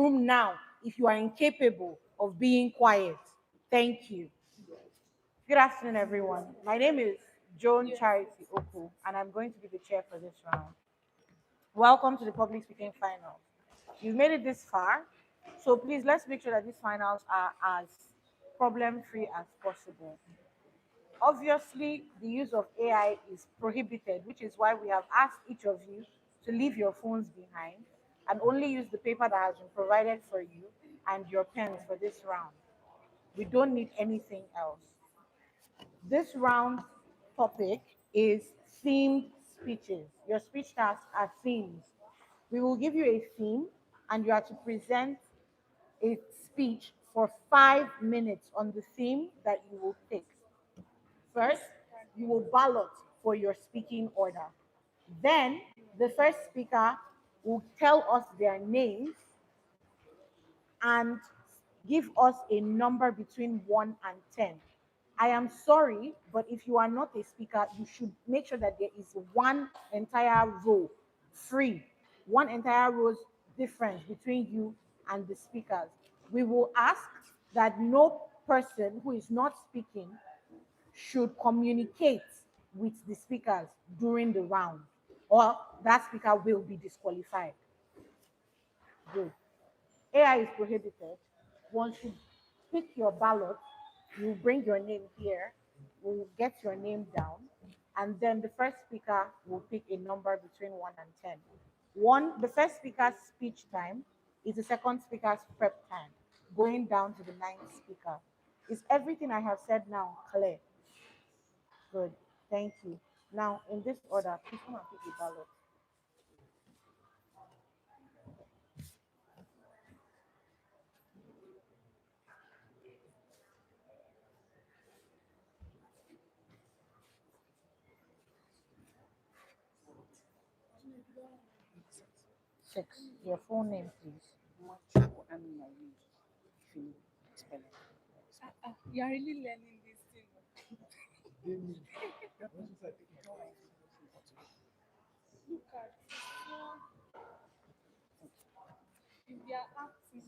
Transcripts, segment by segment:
room now if you are incapable of being quiet. Thank you. Good afternoon, everyone. My name is Joan Charity Oku, and I'm going to be the chair for this round. Welcome to the public speaking finals. You've made it this far, so please let's make sure that these finals are as problem-free as possible. Obviously, the use of AI is prohibited, which is why we have asked each of you to leave your phones behind and only use the paper that has been provided for you and your pens for this round. We don't need anything else. This round topic is themed speeches. Your speech tasks are themes. We will give you a theme and you are to present a speech for 5 minutes on the theme that you will pick. First, you will ballot for your speaking order. Then, the first speaker will tell us their names and give us a number between 1 and 10. I am sorry, but if you are not a speaker, you should make sure that there is one entire row free, one entire row's difference between you and the speakers. We will ask that no person who is not speaking should communicate with the speakers during the round, or that speaker will be disqualified. Good. AI is prohibited. Once you pick your ballot, you bring your name here, we'll get your name down, and then the first speaker will pick a number between 1 and 10. The first speaker's speech time is the second speaker's prep time, going down to the ninth speaker. Is everything I have said now clear? Good. Thank you. Now, in this order, please come and pick a ballot. Six. Your full name, please. You are really learning this thing. Look at if they are acting.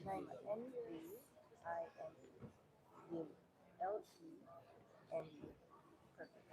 Nine N-A-I-N-A-L-E-N-E. Perfect.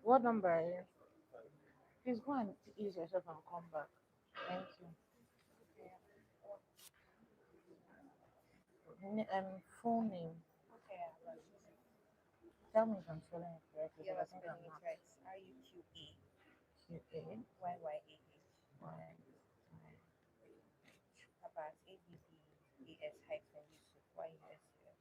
What number are you? Please go and ease yourself and come back. Thank you. Full name. Okay, Tell me if I'm spelling it correctly. you Because are I think spelling I'm it not. right. RUQA Q-A-Y. YYAH. Abbas ABBAS hyphen Yusuf YUSUF.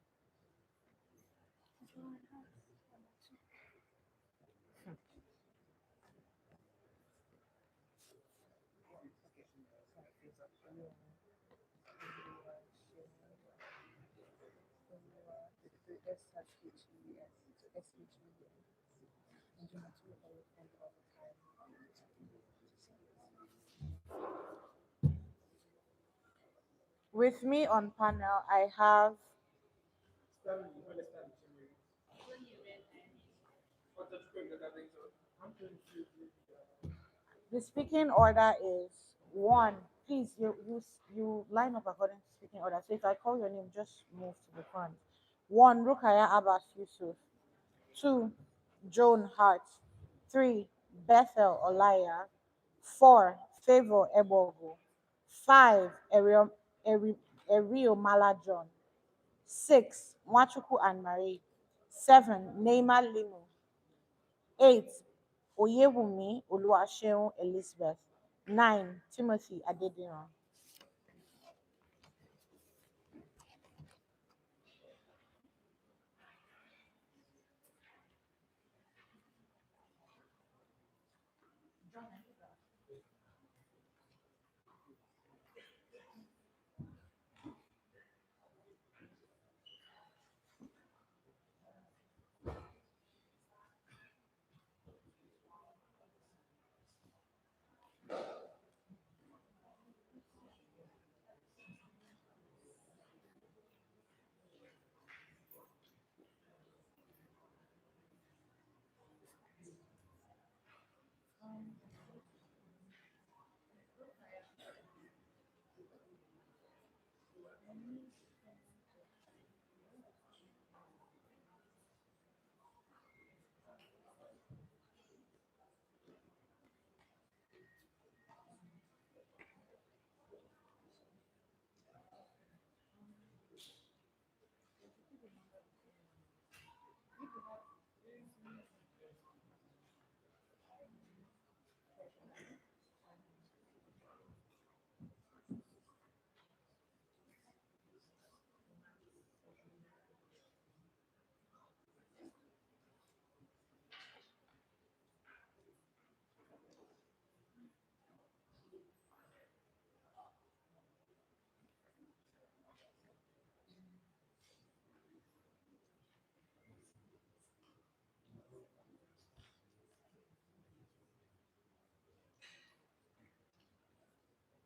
With me on panel, I have the speaking order is one. Please, you line up according to speaking order. So if I call your name, just move to the front. One, Rukaya Abbas Yusuf. Two, Joan Hart. Three, Bethel Olaya. Four, Favor Ebogo. Five, Erio Mala John. Six, Mwachuku and Marie. Seven, Neymar Limu. Eight, Oyewumi Oluwaseun Elizabeth. Nine, Timothy Adediran.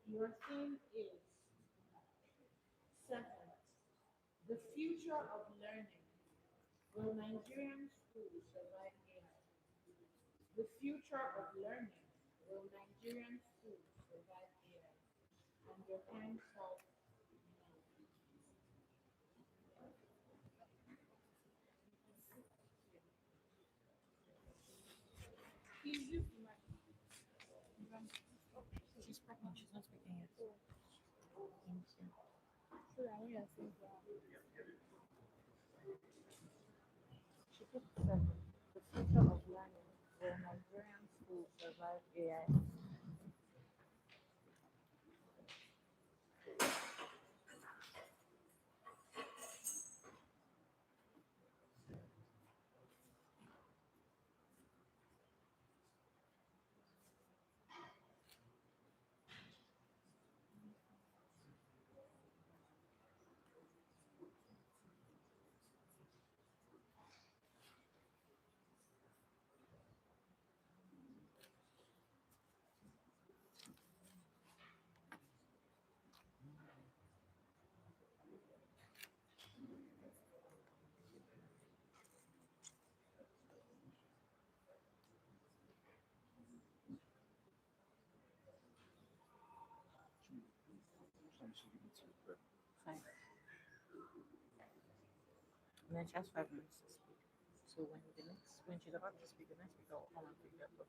Your theme is seventh, the future of learning. Will Nigerian schools survive AI? The future of learning. Will Nigerian schools survive AI? And your time starts now. Please use the mic. She's pregnant. She's not speaking yet. Thank you. So that when you're saying that, she put seven. The future of learning. Will Nigerian schools survive AI? Fine. And then she has 5 minutes to speak. So when she's about to speak, the next speaker will come and pick her up.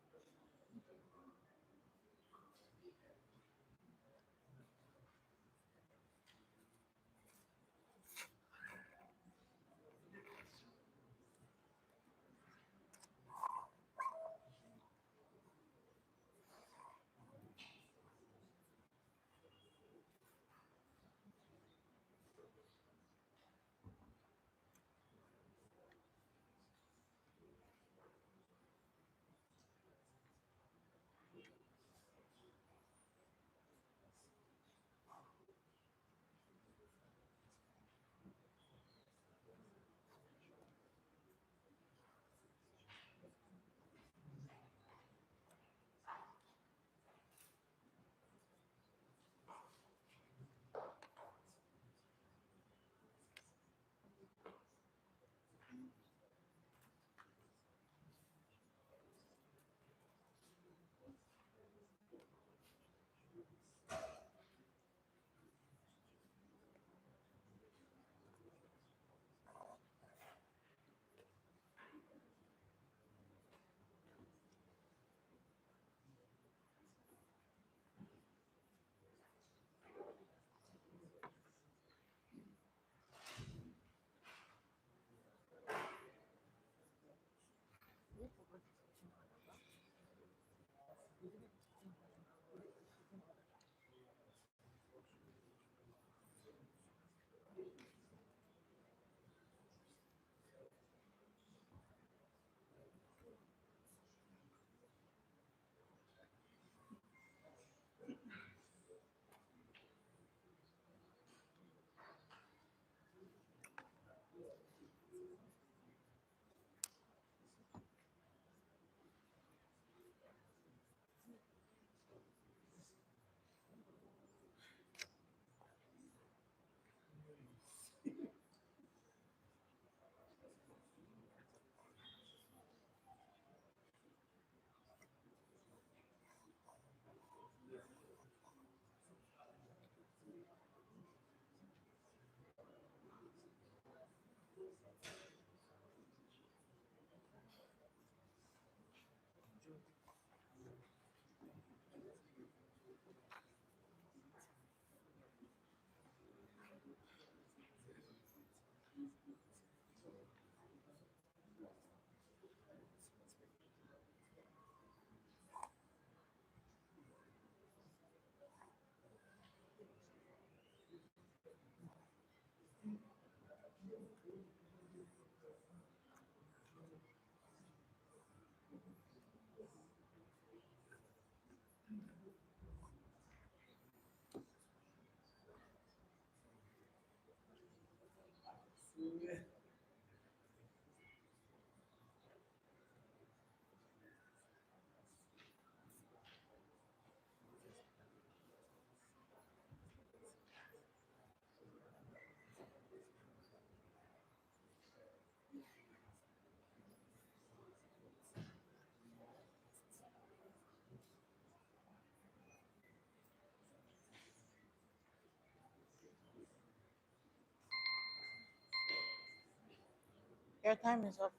Your time is up.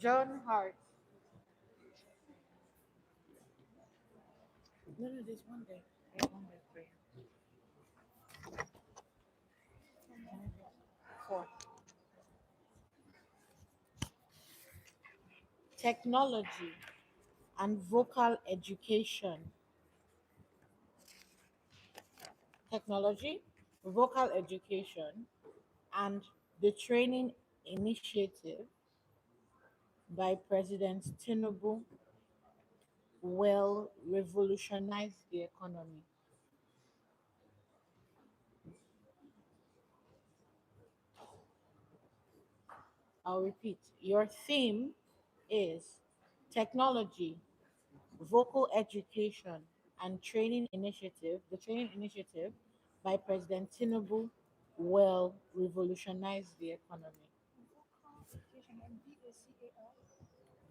John Hart. No, no, there's one there. There's one there for you. Four. Technology and vocal education. Technology, vocal education, and the training initiative by President Tinubu will revolutionize the economy. I'll repeat. Your theme is technology, vocal education, and training initiative. The training initiative by President Tinubu will revolutionize the economy.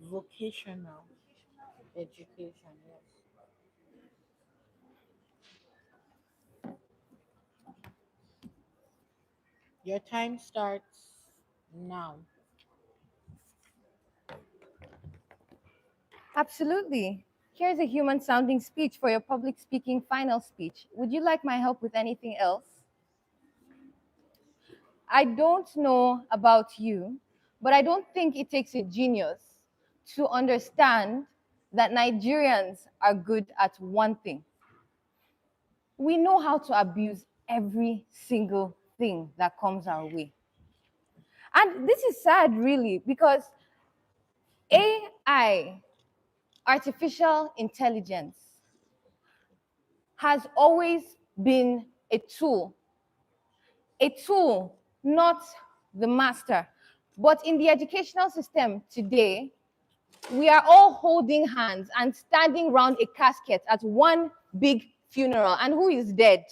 Vocational education, yes. Your time starts now. Absolutely. Here's a human sounding speech for your public speaking final speech. Would you like my help with anything else? I don't know about you, but I don't think it takes a genius to understand that Nigerians are good at one thing. We know how to abuse every single thing that comes our way. And this is sad, really, because AI, artificial intelligence, has always been a tool, not the master. But in the educational system today, we are all holding hands and standing around a casket at one big funeral. And who is dead?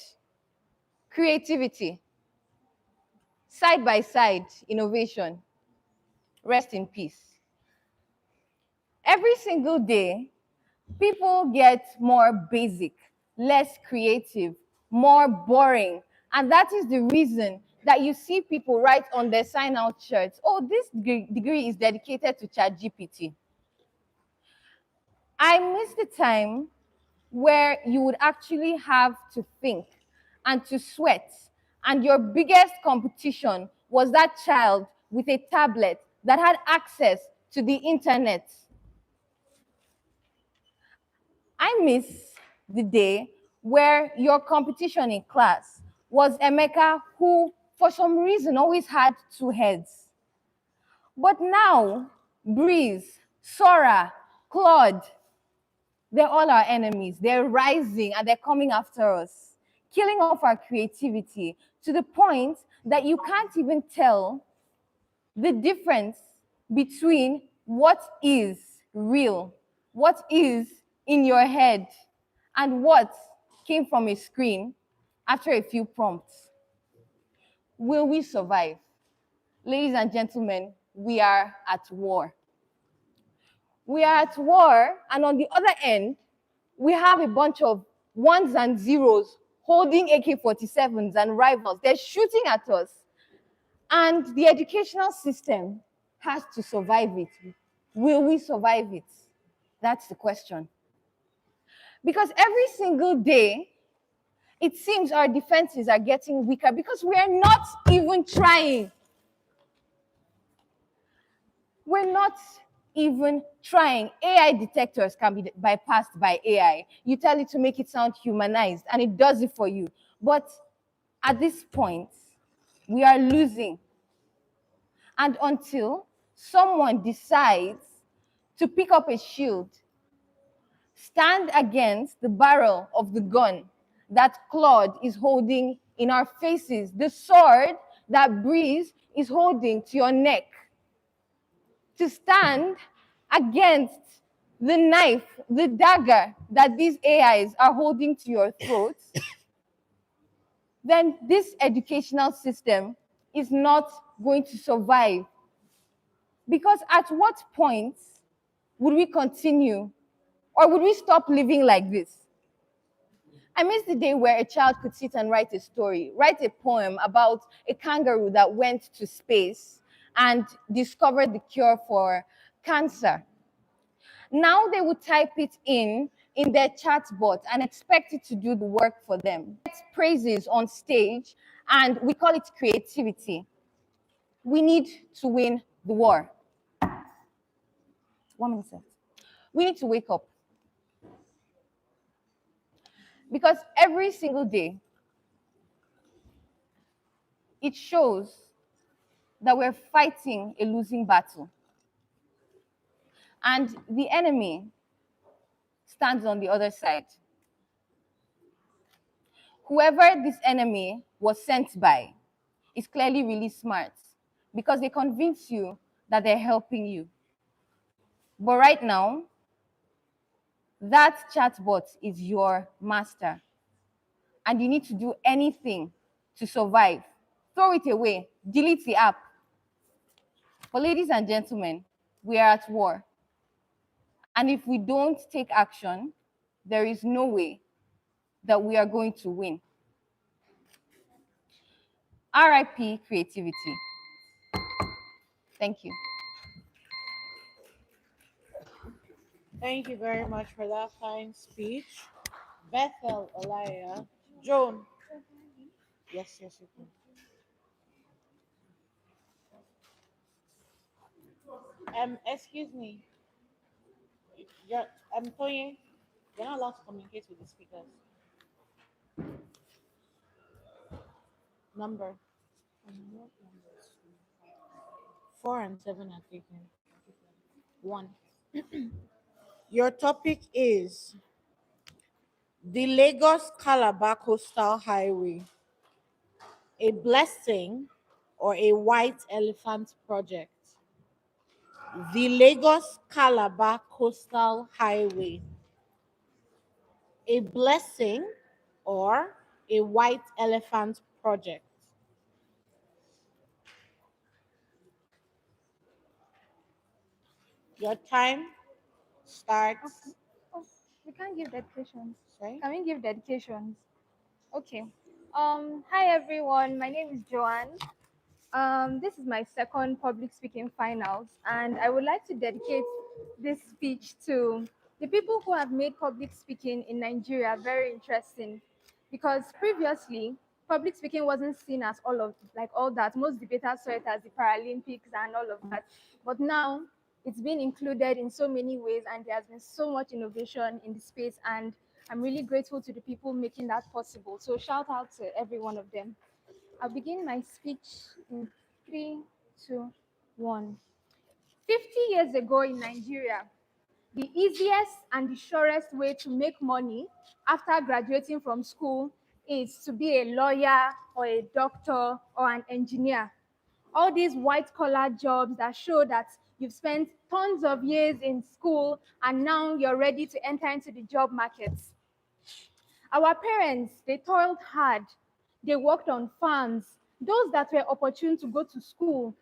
Creativity. Side by side, innovation. Rest in peace. Every single day, people get more basic, less creative, more boring. And that is the reason that you see people write on their sign out shirts, oh, this degree is dedicated to ChatGPT. I miss the time where you would actually have to think and to sweat, and your biggest competition was that child with a tablet that had access to the internet. I miss the day where your competition in class was Emeka, who for some reason always had two heads. But now, Breeze, Sora, Claude, they're all our enemies. They're rising and they're coming after us, killing off our creativity to the point that you can't even tell the difference between what is real, what is in your head, and what came from a screen after a few prompts. Will we survive? Ladies and gentlemen, we are at war. We are at war, and on the other end, we have a bunch of ones and zeros holding AK-47s and rivals. They're shooting at us. And the educational system has to survive it. Will we survive it? That's the question. Because every single day, it seems our defenses are getting weaker because we are not even trying. We're not even trying. AI detectors can be bypassed by AI. You tell it to make it sound humanized, and it does it for you. But at this point, we are losing. And until someone decides to pick up a shield, stand against the barrel of the gun that Claude is holding in our faces, the sword that Breeze is holding to your neck to stand against the knife, the dagger that these AIs are holding to your throat, then this educational system is not going to survive. Because at what point would we continue, or would we stop living like this? I miss the day where a child could sit and write a story, write a poem about a kangaroo that went to space and discovered the cure for cancer. Now they would type it in their chatbot and expect it to do the work for them. It's praises on stage, and we call it creativity. We need to win the war. 1 minute left. We need to wake up. Because every single day, it shows that we're fighting a losing battle. And the enemy stands on the other side. Whoever this enemy was sent by is clearly really smart because they convince you that they're helping you. But right now, that chatbot is your master, and you need to do anything to survive. Throw it away, delete the app. But ladies and gentlemen, we are at war. And if we don't take action, there is no way that we are going to win. RIP creativity. Thank you. Thank you very much for that fine speech. Bethel, Elia, Joan. Yes, yes, you can. Excuse me. You're, Toye, you're not allowed to communicate with the speakers. Number. Four and seven are taken. One. Your topic is the Lagos Calabar Coastal Highway, a blessing or a white elephant project. The Lagos Calabar Coastal Highway, a blessing or a white elephant project. Your time starts. Oh, we can't give dedications. Sorry? Can we give dedications? Okay. Hi everyone. My name is Joanne. This is my second public speaking finals, and I would like to dedicate this speech to the people who have made public speaking in Nigeria very interesting. Because previously, public speaking wasn't seen as all that. Most debaters saw it as the Paralympics and all of that. But now it's been included in so many ways, and there has been so much innovation in the space. And I'm really grateful to the people making that possible. So shout out to every one of them. I'll begin my speech in 3, 2, 1. 50 years ago in Nigeria, the easiest and the surest way to make money after graduating from school is to be a lawyer or a doctor or an engineer. All these white collar jobs that show that you've spent tons of years in school and now you're ready to enter into the job market. Our parents, they toiled hard. They worked on farms. Those that were opportune to go to school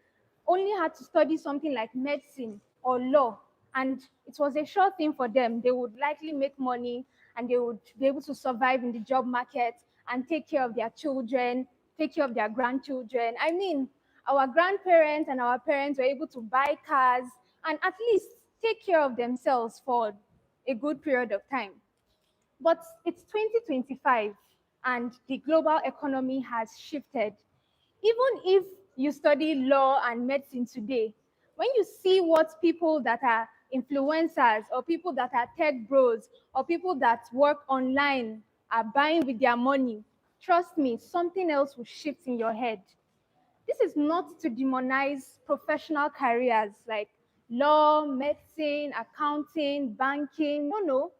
only had to study something like medicine or law. And it was a sure thing for them. They would likely make money and they would be able to survive in the job market and take care of their children, take care of their grandchildren. I mean, our grandparents and our parents were able to buy cars and at least take care of themselves for a good period of time. But it's 2025 and the global economy has shifted. Even if you study law and medicine today, when you see what people that are influencers or people that are tech bros or people that work online are buying with their money, trust me, something else will shift in your head. This is not to demonize professional careers like law, medicine, accounting, banking. No, no.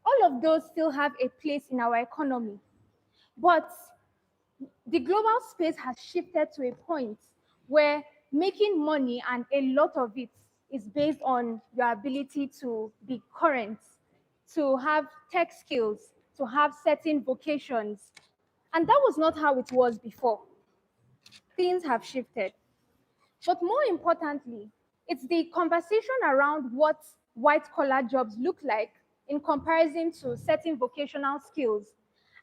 All of those still have a place in our economy. But the global space has shifted to a point where making money, and a lot of it is based on your ability to be current, to have tech skills, to have certain vocations. And that was not how it was before. Things have shifted. But more importantly, it's the conversation around what white collar jobs look like in comparison to certain vocational skills.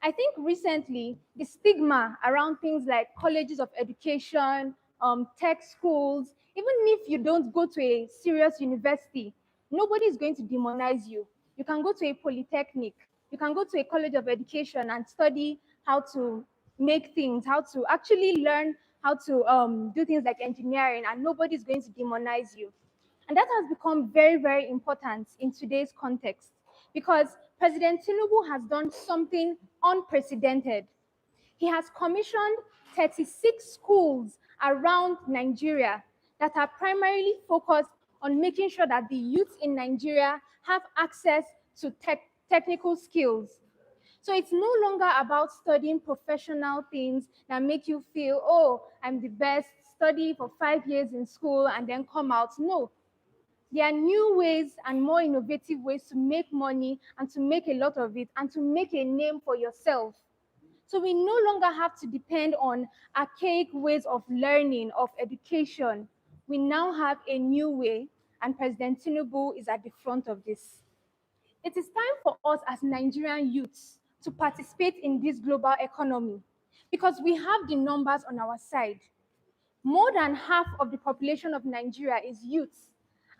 I think recently the stigma around things like colleges of education, tech schools, even if you don't go to a serious university, nobody is going to demonize you. You can go to a polytechnic, you can go to a college of education and study how to make things, how to actually learn how to do things like engineering, and nobody's going to demonize you. And that has become very, very important in today's context because President Tinubu has done something unprecedented. He has commissioned 36 schools around Nigeria that are primarily focused on making sure that the youth in Nigeria have access to technical skills. So it's no longer about studying professional things that make you feel, oh, I'm the best, study for 5 years in school and then come out. No, there are new ways and more innovative ways to make money and to make a lot of it and to make a name for yourself. So we no longer have to depend on archaic ways of learning, of education. We now have a new way, and President Tinubu is at the front of this. It is time for us as Nigerian youths to participate in this global economy because we have the numbers on our side. More than half of the population of Nigeria is youth.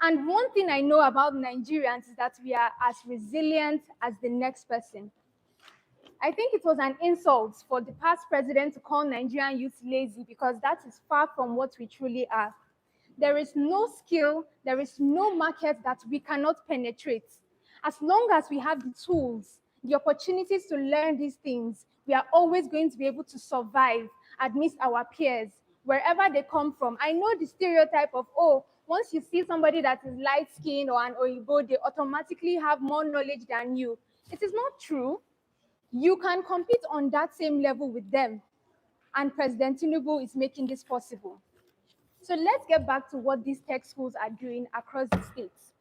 And one thing I know about Nigerians is that we are as resilient as the next person. I think it was an insult for the past president to call Nigerian youth lazy because that is far from what we truly are. There is no skill, there is no market that we cannot penetrate. As long as we have the tools, the opportunities to learn these things, we are always going to be able to survive amidst our peers, wherever they come from. I know the stereotype of, oh, once you see somebody that is light-skinned or an Oyibo, they automatically have more knowledge than you. It is not true. You can compete on that same level with them. And President Tinubu is making this possible. So let's get back to what these tech schools are doing across the states.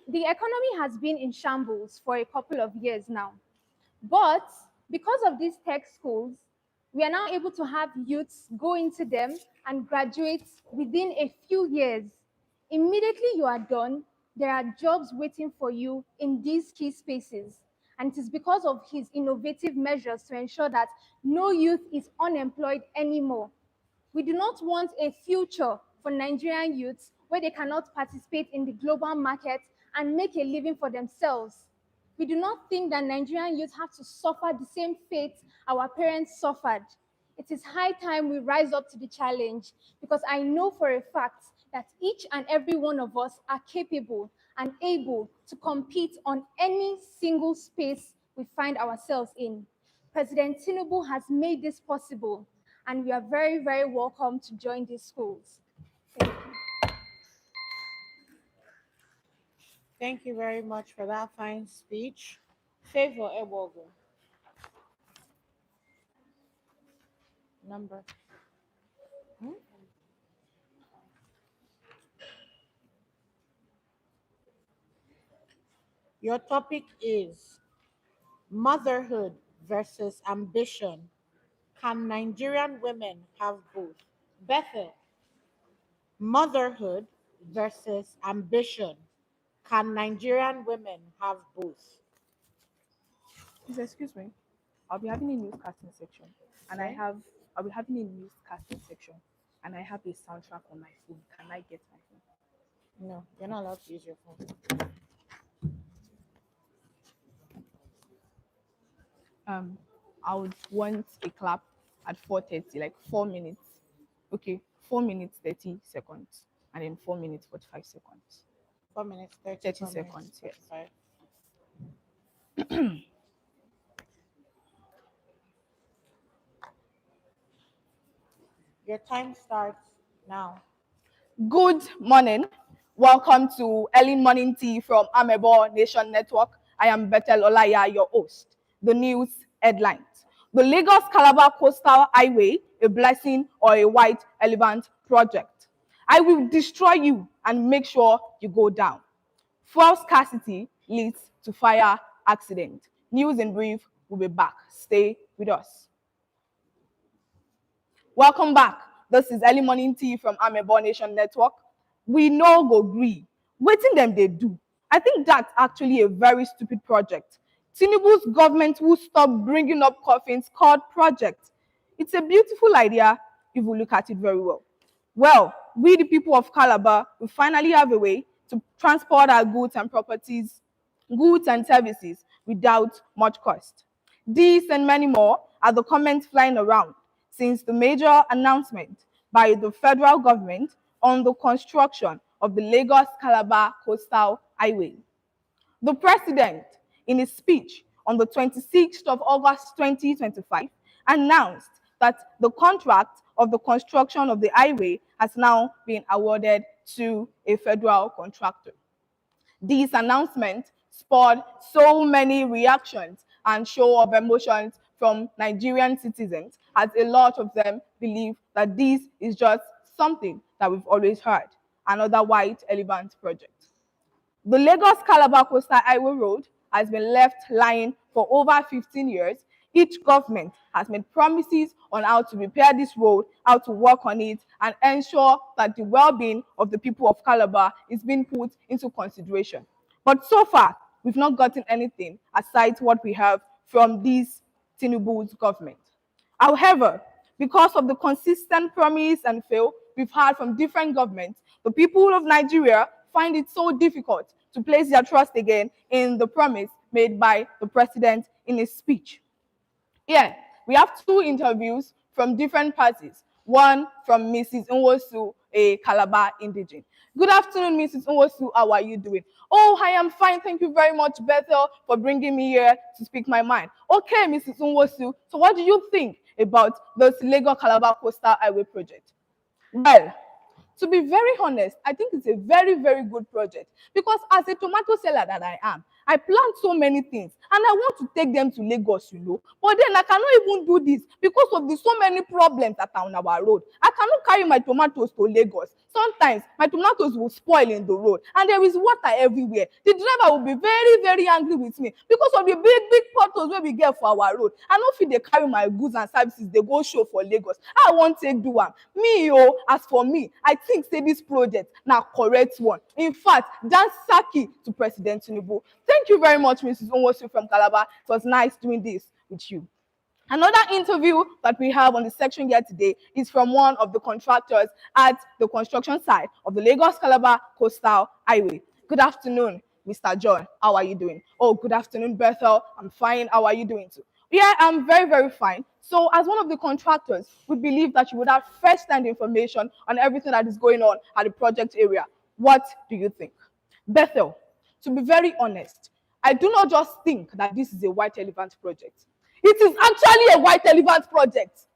The economy has been in shambles for a couple of years now. But because of these tech schools, we are now able to have youths go into them and graduate within a few years. Immediately you are done, there are jobs waiting for you in these key spaces. And it is because of his innovative measures to ensure that no youth is unemployed anymore. We do not want a future for Nigerian youths where they cannot participate in the global market and make a living for themselves. We do not think that Nigerian youth have to suffer the same fate our parents suffered. It is high time we rise up to the challenge because I know for a fact that each and every one of us are capable and able to compete on any single space we find ourselves in. President Tinubu has made this possible, and we are very, very welcome to join these schools. Thank you. Thank you very much for that fine speech. Favor Ebogo. Number. Your topic is motherhood versus ambition. Can Nigerian women have both? Bethel, motherhood versus ambition. Can Nigerian women have both? Please excuse me. I'll be having a newscasting section, and Sorry? I'll be having a newscasting section, and I have a soundtrack on my phone. Can I get my phone? No, you're not allowed to use your phone. I would want a clap at 4:30, like 4 minutes. Okay, 4 minutes 30 seconds, and then 4 minutes 45 seconds. 4 minutes, 30, 30 4 minutes, seconds, yes. 45. Your time starts now. Good morning. Welcome to Early Morning Tea from Amebo Nation Network. I am Bethel Olaya, your host. The news headlines. The Lagos-Calabar Coastal Highway, a blessing or a white elephant project. I will destroy you and make sure you go down. Fuel scarcity leads to fire accident. News in brief will be back. Stay with us. Welcome back. This is Early Morning Tea from Amebo Nation Network. We no go gree. Wetin dem dey do? I think that's actually a very stupid project. Tinubu's government will stop bringing up coffins called project. It's a beautiful idea if we look at it very well. Well, we the people of Calabar will finally have a way to transport our goods and properties, goods and services without much cost. These and many more are the comments flying around since the major announcement by the federal government on the construction of the Lagos-Calabar Coastal Highway. The president, in his speech on the 26th of August 2025, announced that the contract of the construction of the highway has now been awarded to a federal contractor. This announcement spurred so many reactions and show of emotions from Nigerian citizens, as a lot of them believe that this is just something that we've always heard, another white elephant project. The Lagos-Calabar Coastal Highway Road has been left lying for over 15 years. Each government has made promises on how to repair this road, how to work on it, and ensure that the well-being of the people of Calabar is being put into consideration. But so far, we've not gotten anything aside what we have from this Tinubu's government. However, because of the consistent promise and fail we've had from different governments, the people of Nigeria find it so difficult to place their trust again in the promise made by the president in his speech. Yeah, we have two interviews from different parties. One from Mrs. Nwosu, a Calabar indigene. Good afternoon, Mrs. Nwosu. How are you doing? Oh, I am fine. Thank you very much, Bethel, for bringing me here to speak my mind. Okay, Mrs. Nwosu. So what do you think about this Lagos-Calabar Coastal Highway project? Well, to be very honest, I think it's a very, very good project because as a tomato seller that I am, I plant so many things and I want to take them to Lagos, but then I cannot even do this because of the so many problems that are on our road. I cannot carry my tomatoes to Lagos. Sometimes my tomatoes will spoil in the road and there is water everywhere. The driver will be very, very angry with me because of the big, big potholes where we get for our road. I don't feel they carry my goods and services, they go show for Lagos. I won't take do one. As for me, I think say this project now correct one. In fact, that's Saki to President Tinubu. Thank you very much, Mrs. Nwosu from Calabar. It was nice doing this with you. Another interview that we have on the section here today is from one of the contractors at the construction site of the Lagos-Calabar Coastal Highway. Good afternoon, Mr. John. How are you doing? Oh, good afternoon, Bethel. I'm fine. How are you doing too? Yeah, I'm very, very fine. So as one of the contractors, we believe that you would have first-hand information on everything that is going on at the project area. What do you think? Bethel, to be very honest, I do not just think that this is a white elephant project. It is actually a white elephant project.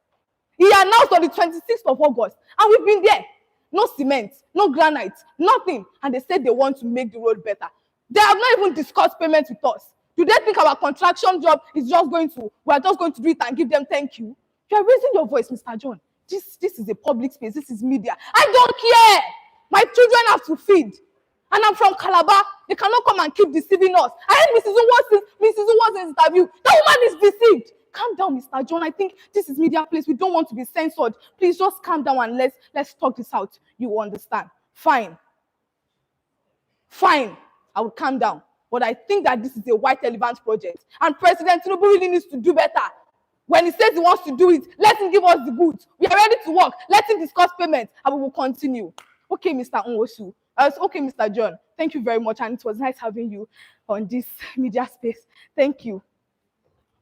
He announced on the 26th of August, and we've been there. No cement, no granite, nothing. And they said they want to make the road better. They have not even discussed payment with us. Do they think our construction job is just going to, we are just going to do it and give them thank you? You are raising your voice, Mr. John. This is a public space. This is media. I don't care. My children have to feed. And I'm from Calabar. They cannot come and keep deceiving us. I heard Mrs. Uwa's interview. That woman is deceived. Calm down, Mr. John. I think this is media place. We don't want to be censored. Please just calm down and let's talk this out. You will understand. Fine. I will calm down. But I think that this is a white elephant project. And President Tinubu really needs to do better. When he says he wants to do it, let him give us the goods. We are ready to work. Let him discuss payment and we will continue. Okay, Mr. Nwosu. Okay, Mr. John. Thank you very much. And it was nice having you on this media space. Thank you.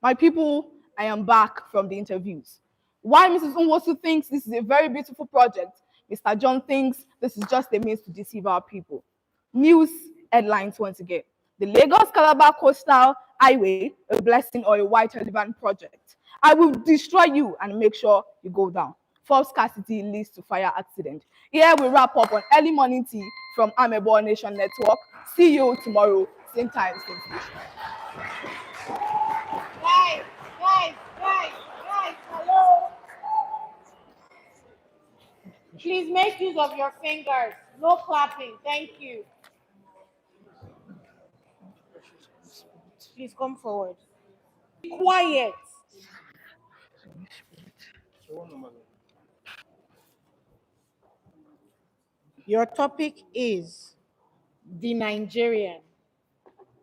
My people, I am back from the interviews. Why Mrs. Nwosu thinks this is a very beautiful project, Mr. John thinks this is just a means to deceive our people. News headlines once again. The Lagos-Calabar Coastal Highway, a blessing or a white elephant project. I will destroy you and make sure you go down. False scarcity leads to fire accident. Here we wrap up on Early Morning Tea from Amebo Nation Network. See you tomorrow, same time, same station. Guys. Please make use of your fingers. No clapping. Thank you. Please come forward. Be quiet. Your topic is the Nigerian.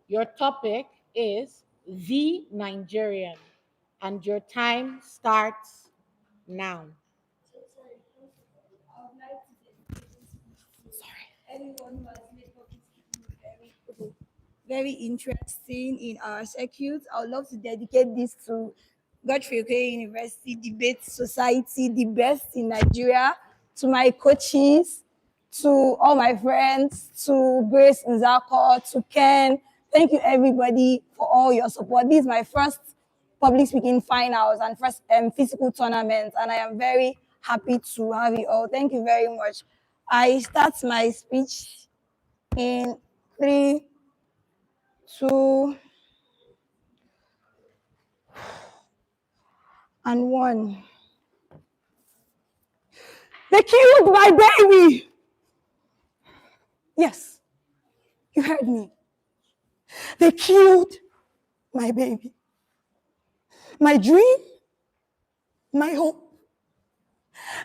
Your topic is the Nigerian. And your time starts now. Very interesting in our circuit. I would love to dedicate this to Godfrey Okoye University Debate Society, the best in Nigeria, to my coaches, to all my friends, to Grace Nzako, to Ken. Thank you everybody for all your support. This is my first public speaking finals and first physical tournament, and I am very happy to have you all. Thank you very much. I start my speech in 3, 2, and 1. They killed my baby. Yes, you heard me. They killed my baby. My dream, my hope,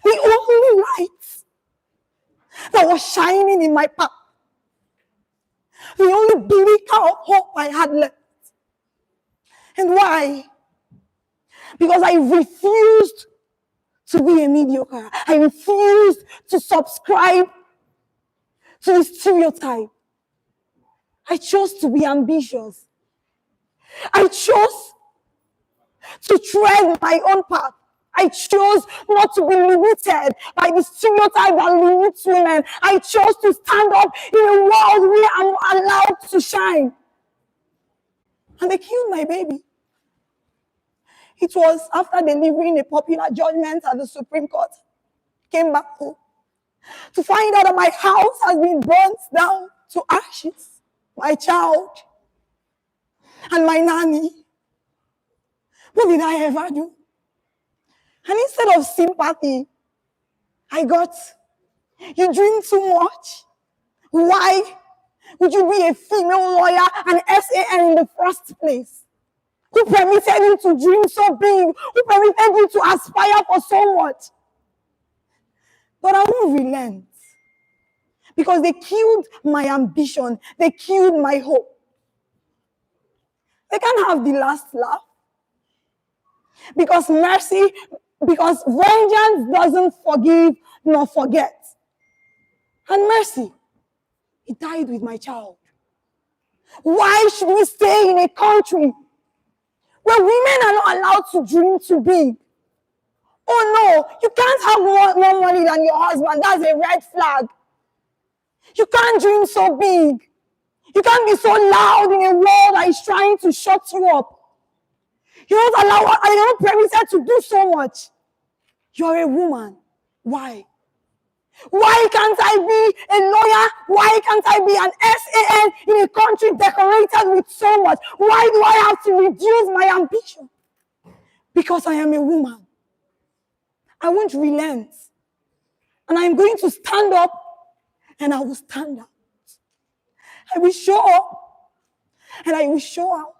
the only light that was shining in my path, the only beacon of hope I had left. And why? Because I refused to be a mediocre. I refused to subscribe to the stereotype. I chose to be ambitious. I chose to tread my own path. I chose not to be limited by the stereotype that limits women. I chose to stand up in a world where I'm allowed to shine. And they killed my baby. It was after delivering a popular judgment at the Supreme Court. Came back home to find out that my house has been burnt down to ashes. My child and my nanny. What did I ever do? And instead of sympathy, I got, you dream too much. Why would you be a female lawyer and SAN in the first place? Who permitted you to dream so big? Who permitted you to aspire for so much? But I won't relent. Because they killed my ambition. They killed my hope. They can't have the last laugh. Because vengeance doesn't forgive nor forget. And mercy, he died with my child. Why should we stay in a country where women are not allowed to dream too big? Oh no, you can't have more money than your husband. That's a red flag. You can't dream so big. You can't be so loud in a world that is trying to shut you up. You're not permitted to do so much. You're a woman. Why? Why can't I be a lawyer? Why can't I be an SAN in a country decorated with so much? Why do I have to reduce my ambition? Because I am a woman. I won't relent. And I'm going to stand up and I will stand out. I will show up and I will show out.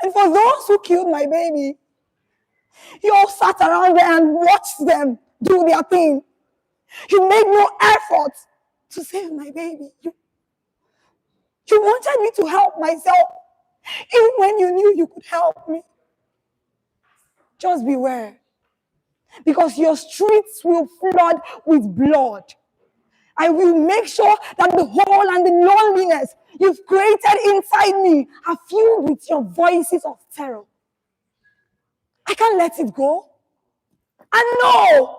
And for those who killed my baby, you all sat around there and watched them do their thing. You made no effort to save my baby. You wanted me to help myself, even when you knew you could help me. Just beware, because your streets will flood with blood. I will make sure that the hole and the loneliness you've created inside me are filled with your voices of terror. I can't let it go. And no,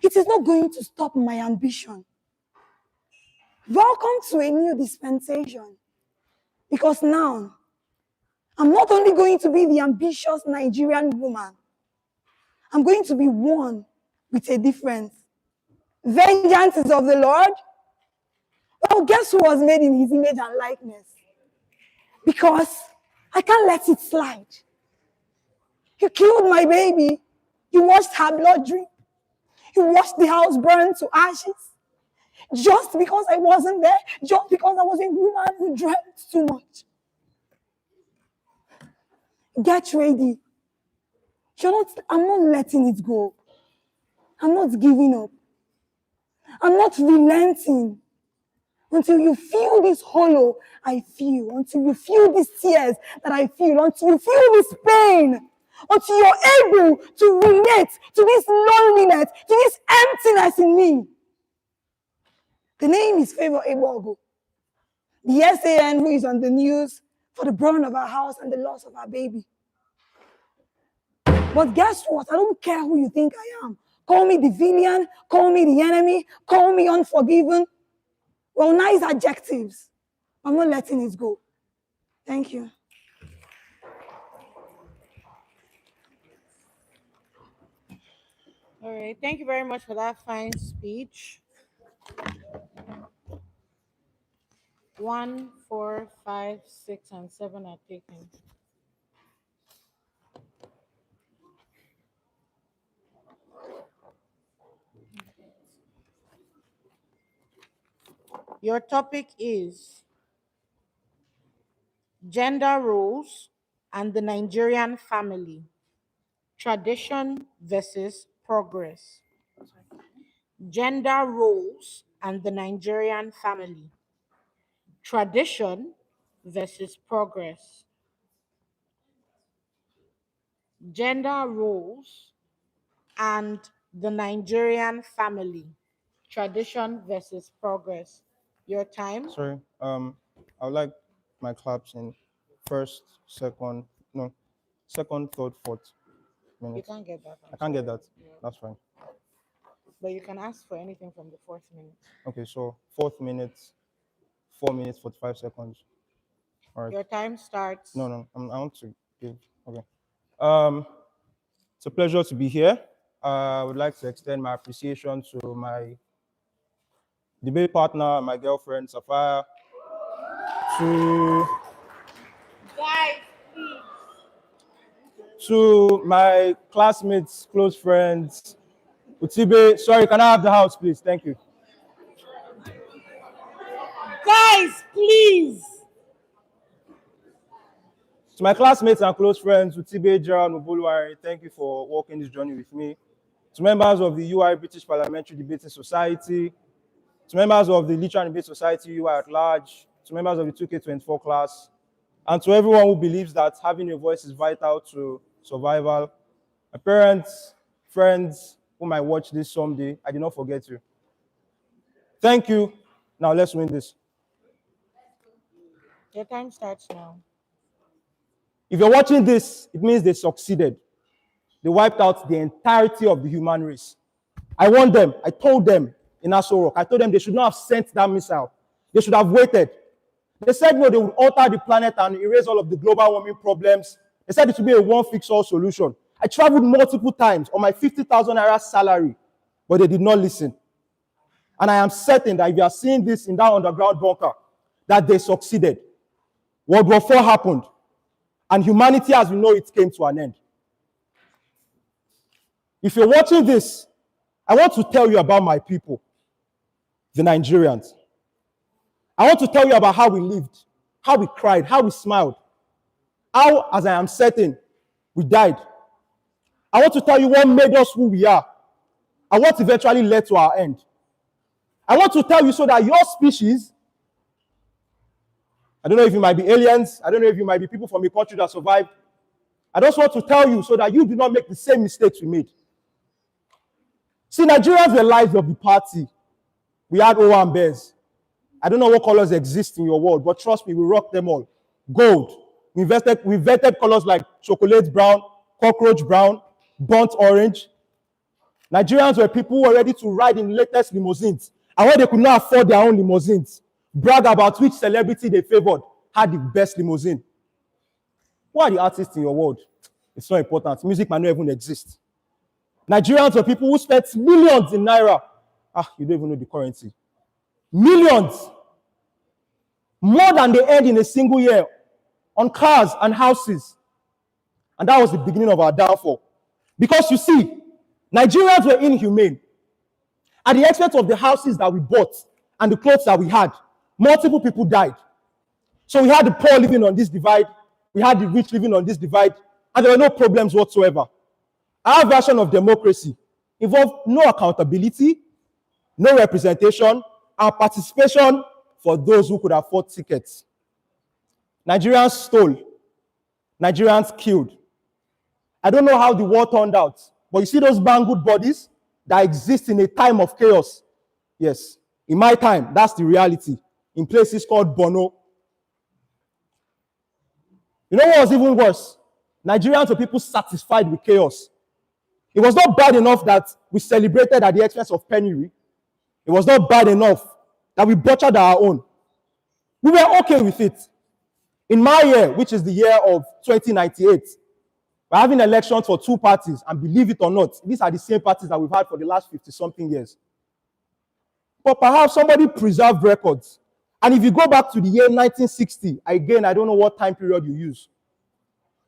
it is not going to stop my ambition. Welcome to a new dispensation. Because now, I'm not only going to be the ambitious Nigerian woman, I'm going to be one with a difference. Vengeance is of the Lord. Well, guess who was made in his image and likeness? Because I can't let it slide. You killed my baby. You watched her blood drip. You watched the house burn to ashes just because I wasn't there, just because I was a woman who dreamt too much. Get ready. I'm not letting it go. I'm not giving up. I'm not relenting until you feel this hollow I feel, until you feel these tears that I feel, until you feel this pain, until you're able to relate to this loneliness, to this emptiness in me. The name is Favor Ebogo, the SAN who is on the news for the burn of our house and the loss of our baby. But guess what? I don't care who you think I am. Call me the villain, call me the enemy, call me unforgiven. Well, nice adjectives. I'm not letting it go. Thank you. All right. Thank you very much for that fine speech. 1, 4, 5, 6, and 7 are taken. Your topic is gender roles and the Nigerian family, tradition versus progress. Gender roles and the Nigerian family, tradition versus progress. Gender roles and the Nigerian family, tradition versus progress. Your time. Sorry, I would like my claps in first, second, no, second, third, fourth You minute. can't get that. I can't get that. That's fine. But you can ask for anything from the fourth minute. Okay, so fourth minute, 4 minutes, 45 seconds. All right. Your time starts. No, I want to give. Okay. It's a pleasure to be here. I would like to extend my appreciation to my debate partner, my girlfriend, Sapphire, Guys, please. to my classmates, close friends, Utibe. Sorry, can I have the house, please? Thank you. Guys, please. To my classmates and close friends, Utibe, Gerald, Nubuluwari, thank you for walking this journey with me. To members of the UI British Parliamentary Debating Society, to members of the Literary Debate Society UI at large, to members of the 2K24 class, and to everyone who believes that having a voice is vital to survival. My parents, friends who might watch this someday, I did not forget you. Thank you. Now let's win this. Your time starts now. If you're watching this, it means they succeeded. They wiped out the entirety of the human race. I warned them. I told them in Aso Rock. I told them they should not have sent that missile. They should have waited. They said no, they would alter the planet and erase all of the global warming problems. They said it would be a one-fix-all solution. I traveled multiple times on my 50,000 naira salary, but they did not listen. And I am certain that if you are seeing this in that underground bunker, that they succeeded. World War IV happened, and humanity as we know it came to an end. If you're watching this, I want to tell you about my people, the Nigerians. I want to tell you about how we lived, how we cried, how we smiled, how, as I am certain, we died. I want to tell you what made us who we are and what eventually led to our end. I want to tell you so that your species, I don't know if you might be aliens, I don't know if you might be people from a country that survived. I just want to tell you so that you do not make the same mistakes we made. See, Nigerians were lives of the party. We had O and bears. I don't know what colors exist in your world, but trust me, we rock them all. Gold. We vetted colors like chocolate brown, cockroach brown, burnt orange. Nigerians were people who were ready to ride in latest limousines. And when they could not afford their own limousines, brag about which celebrity they favored had the best limousine. Who are the artists in your world? It's not important. Music might not even exist. Nigerians were people who spent millions in naira. You don't even know the currency. Millions. More than they earned in a single year on cars and houses. And that was the beginning of our downfall. Because you see, Nigerians were inhumane. At the expense of the houses that we bought and the clothes that we had, multiple people died. So we had the poor living on this divide, we had the rich living on this divide, and there were no problems whatsoever. Our version of democracy involved no accountability, no representation, and participation for those who could afford tickets. Nigerians stole. Nigerians killed. I don't know how the war turned out, but you see those mangled bodies that exist in a time of chaos? Yes, in my time, that's the reality. In places called Bono. You know what was even worse? Nigerians were people satisfied with chaos. It was not bad enough that we celebrated at the expense of penury. It was not bad enough that we butchered our own. We were okay with it. In my year, which is the year of 2098, we're having elections for two parties, and believe it or not, these are the same parties that we've had for the last 50-something years. But perhaps somebody preserved records. And if you go back to the year 1960, again, I don't know what time period you use,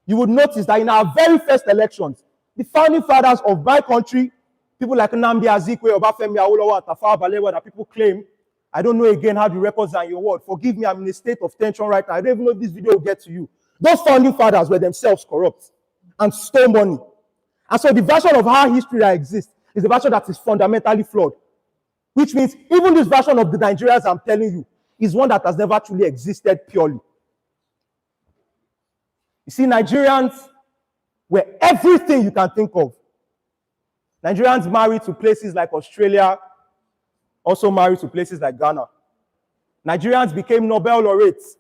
you would notice that in our very first elections, the founding fathers of my country, people like Nnamdi Azikiwe, Obafemi Awolowo, and Tafawa Balewa, that people claim, I don't know again how the records are in your word. Forgive me, I'm in a state of tension right now. I don't even know if this video will get to you. Those founding fathers were themselves corrupt and stole money. And so the version of our history that exists is a version that is fundamentally flawed. Which means even this version of the Nigerians I'm telling you is one that has never truly existed purely. You see, Nigerians were everything you can think of. Nigerians married to places like Australia, also married to places like Ghana. Nigerians became Nobel laureates,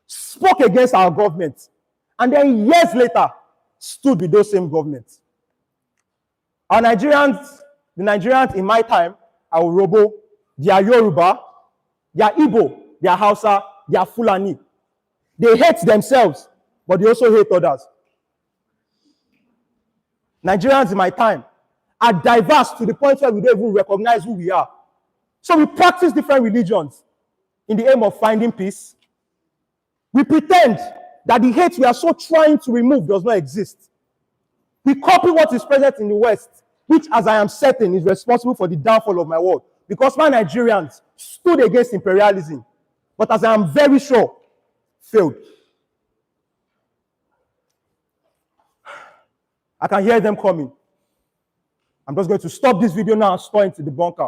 spoke against our government, and then years later stood with those same governments. The Nigerians in my time are Urobo, they are Yoruba, they are Igbo, they are Hausa, they are Fulani. They hate themselves, but they also hate others. Nigerians in my time are diverse to the point where we don't even recognize who we are. So we practice different religions in the aim of finding peace. We pretend that the hate we are so trying to remove does not exist. We copy what is present in the West, which, as I am certain, is responsible for the downfall of my world. Because my Nigerians stood against imperialism, but as I am very sure, failed. I can hear them coming. I'm just going to stop this video now and store into the bunker.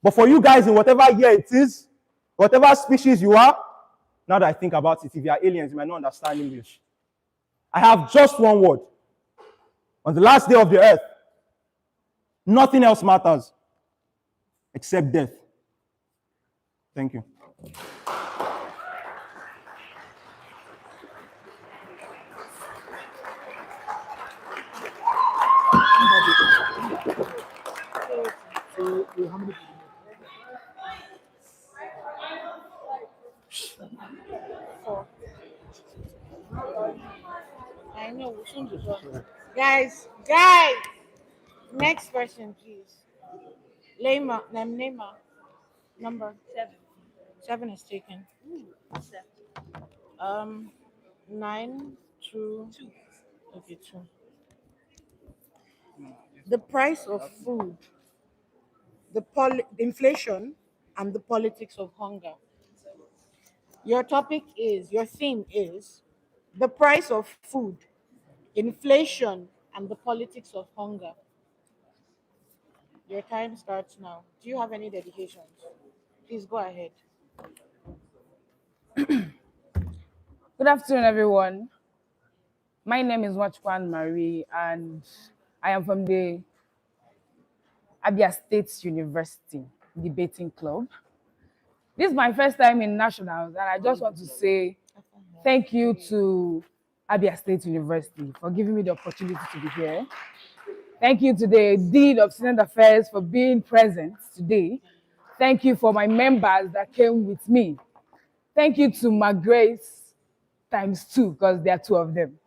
But for you guys, in whatever year it is, whatever species you are, now that I think about it, if you are aliens, you might not understand English. I have just one word. On the last day of the earth, nothing else matters except death. Thank you. I know, we'll soon be done. Guys, next question, please. Lema, number 7. 7 is taken. 9 to 2. Okay, 2. The price of food, inflation, and the politics of hunger. Your theme is the price of food, inflation, and the politics of hunger. Your time starts now. Do you have any dedications? Please go ahead. Good afternoon, everyone. My name is Wachkwan Marie, and I am from the Abia State University Debating Club. This is my first time in nationals, and I just want to say thank you to Abia State University for giving me the opportunity to be here. Thank you to the Dean of Student Affairs for being present today. Thank you for my members that came with me. Thank you to my Grace ×2, because there are 2 of them.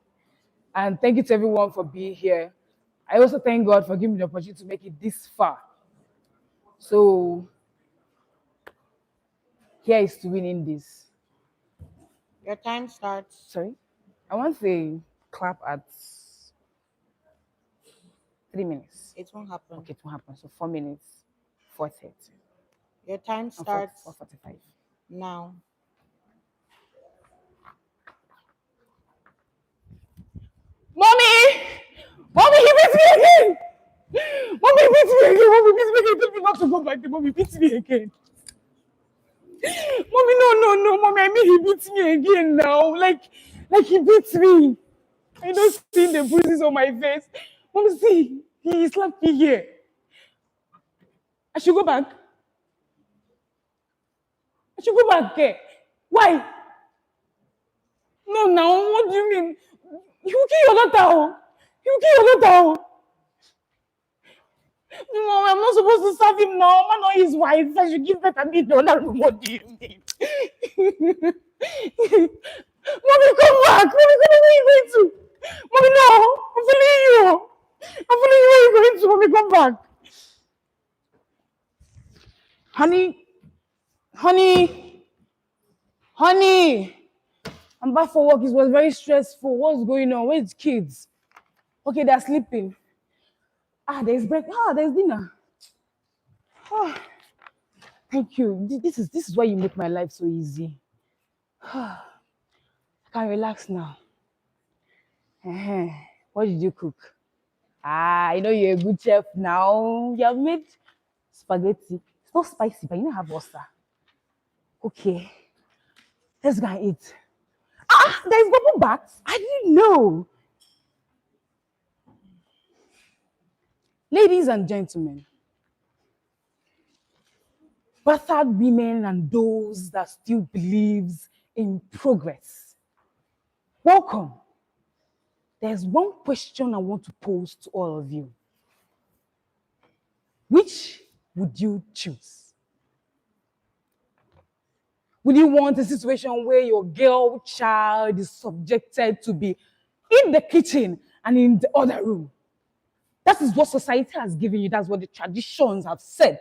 And thank you to everyone for being here. I also thank God for giving me the opportunity to make it this far. So here is to winning this. Your time starts. Sorry? I want to clap at 3 minutes. It won't happen. Okay, it won't happen. So 4 minutes. 4:30 Your time and starts 4:45. now. Mommy! Mommy, he beats me again! Mommy beats me again! Mommy beats me again! Tell me not to go back there. Mommy beats me again. Mommy, no, mommy. I mean, he beats me again now. Like he beats me. I don't see the bruises on my face. Mommy, see, he slapped me here. I should go back. I should go back there. Why? No, now, what do you mean? You will kill your daughter. Oh. You will kill your daughter. Oh. No, I'm not supposed to serve him now. I'm not his wife. I should give better me the other room. What do you mean? Mommy, come back. Mommy, where are you going to? Mommy, no. I'm following you. I'm following you. Where are you going to? Mommy, come back. Honey. I'm back for work. It was very stressful. What's going on? Where's the kids? Okay, they're sleeping. There's breakfast. There's dinner. Thank you. This is why you make my life so easy. I can relax now. What did you cook? I know you're a good chef now. You have made spaghetti. It's not spicy, but you don't have oyster. Okay. Let's go and eat. There's bubble bath. I didn't know. Ladies and gentlemen, battered women and those that still believes in progress. Welcome. There's one question I want to pose to all of you. Which would you choose? Would you want a situation where your girl child is subjected to be in the kitchen and in the other room? That is what society has given you. That's what the traditions have said.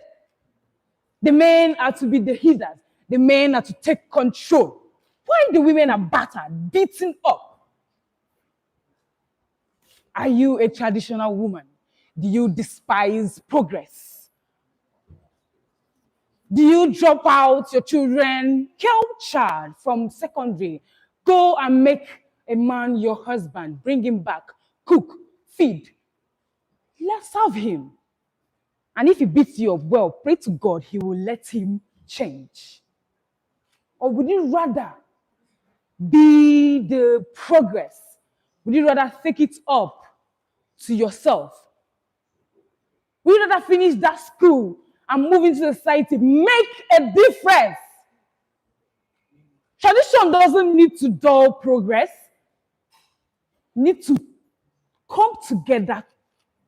The men are to be the healers. The men are to take control. Why the women are battered, beaten up? Are you a traditional woman? Do you despise progress? Do you drop out your children, girl child from secondary? Go and make a man your husband. Bring him back. Cook, feed. Let's serve him. And if he beats you up, well, pray to God, he will let him change. Or would you rather be the progress? Would you rather take it up to yourself? Would you rather finish that school and move into society, make a difference? Tradition doesn't need to dull progress. Need to come together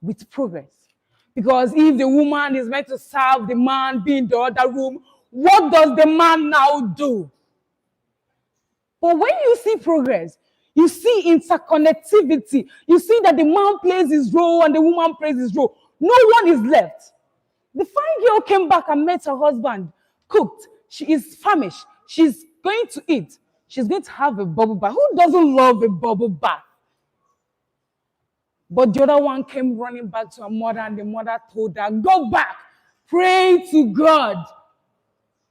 with progress. Because if the woman is meant to serve the man, be in the other room, what does the man now do? But when you see progress, you see interconnectivity. You see that the man plays his role and the woman plays his role. No one is left. The fine girl came back and met her husband, cooked. She is famished. She's going to eat. She's going to have a bubble bath. Who doesn't love a bubble bath? But the other one came running back to her mother, and the mother told her, go back, pray to God.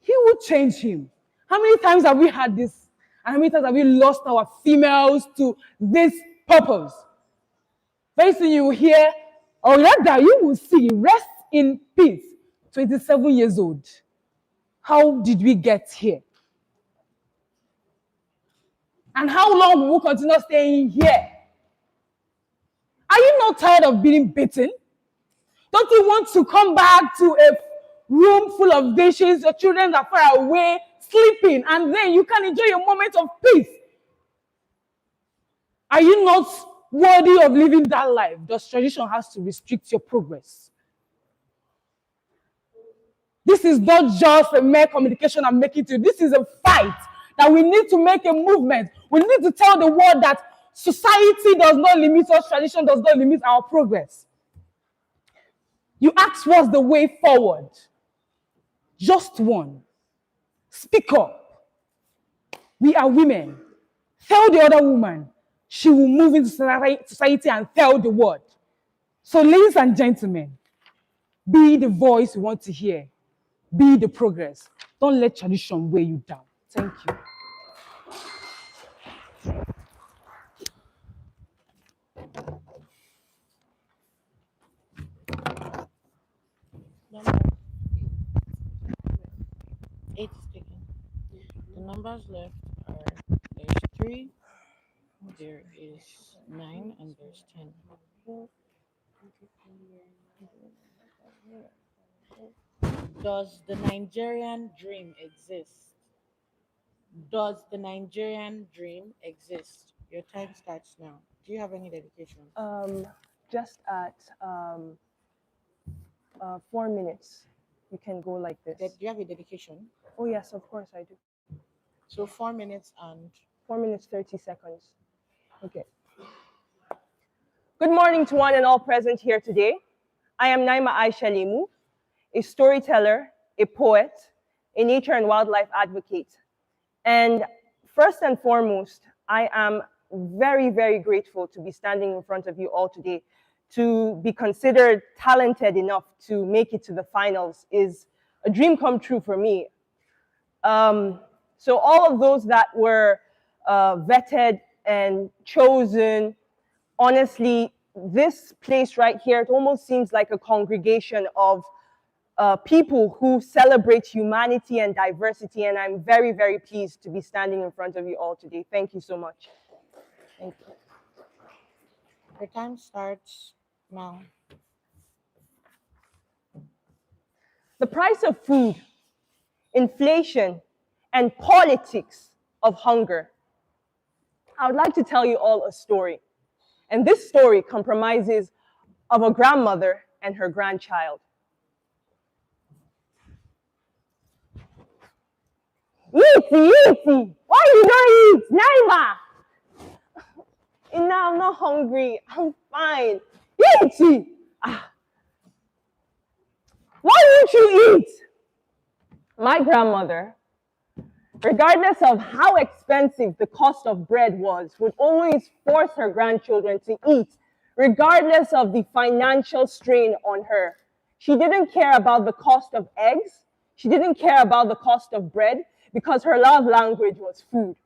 He will change him. How many times have we had this? And how many times have we lost our females to this purpose? Very soon you will hear, or rather you will see, rest in peace, 27 years old. How did we get here? And how long will we continue staying here? Are you not tired of being beaten? Don't you want to come back to a room full of dishes, your children are far away, sleeping, and then you can enjoy your moment of peace? Are you not worthy of living that life? Does tradition has to restrict your progress? This is not just a mere communication I'm making to you. This is a fight that we need to make a movement. We need to tell the world that society does not limit us, tradition does not limit our progress. You ask what's the way forward. Just one. Speak up. We are women. Tell the other woman. She will move into society and tell the world. So, ladies and gentlemen, Be the voice we want to hear. Be the progress. Don't let tradition weigh you down. Thank you. Number 8 is taken. The numbers left are there's 3, there is 9, and there's 10. Does the Nigerian dream exist? Does the Nigerian dream exist? Your time starts now. Do you have any dedication? Just at 4 minutes, you can go like this. Do you have a dedication? Oh yes, of course I do. So 4 minutes and 4 minutes, 30 seconds. Okay. Good morning to one and all present here today. I am Naima Aisha Lemu, a storyteller, a poet, a nature and wildlife advocate. And first and foremost, I am very, very grateful to be standing in front of you all today. To be considered talented enough to make it to the finals is a dream come true for me. So all of those that were vetted and chosen, honestly, this place right here, it almost seems like a congregation of people who celebrate humanity and diversity, and I'm very, very pleased to be standing in front of you all today. Thank you so much. Thank you. your time starts now. The price of food, inflation, and politics of hunger. I would like to tell you all a story. And this story compromises of a grandmother and her grandchild. Eaty, why you don't eat? Naima! And now I'm not hungry. I'm fine. Eaty! Why won't you eat? My grandmother, regardless of how expensive the cost of bread was, would always force her grandchildren to eat, regardless of the financial strain on her. She didn't care about the cost of eggs. She didn't care about the cost of bread because her love language was food.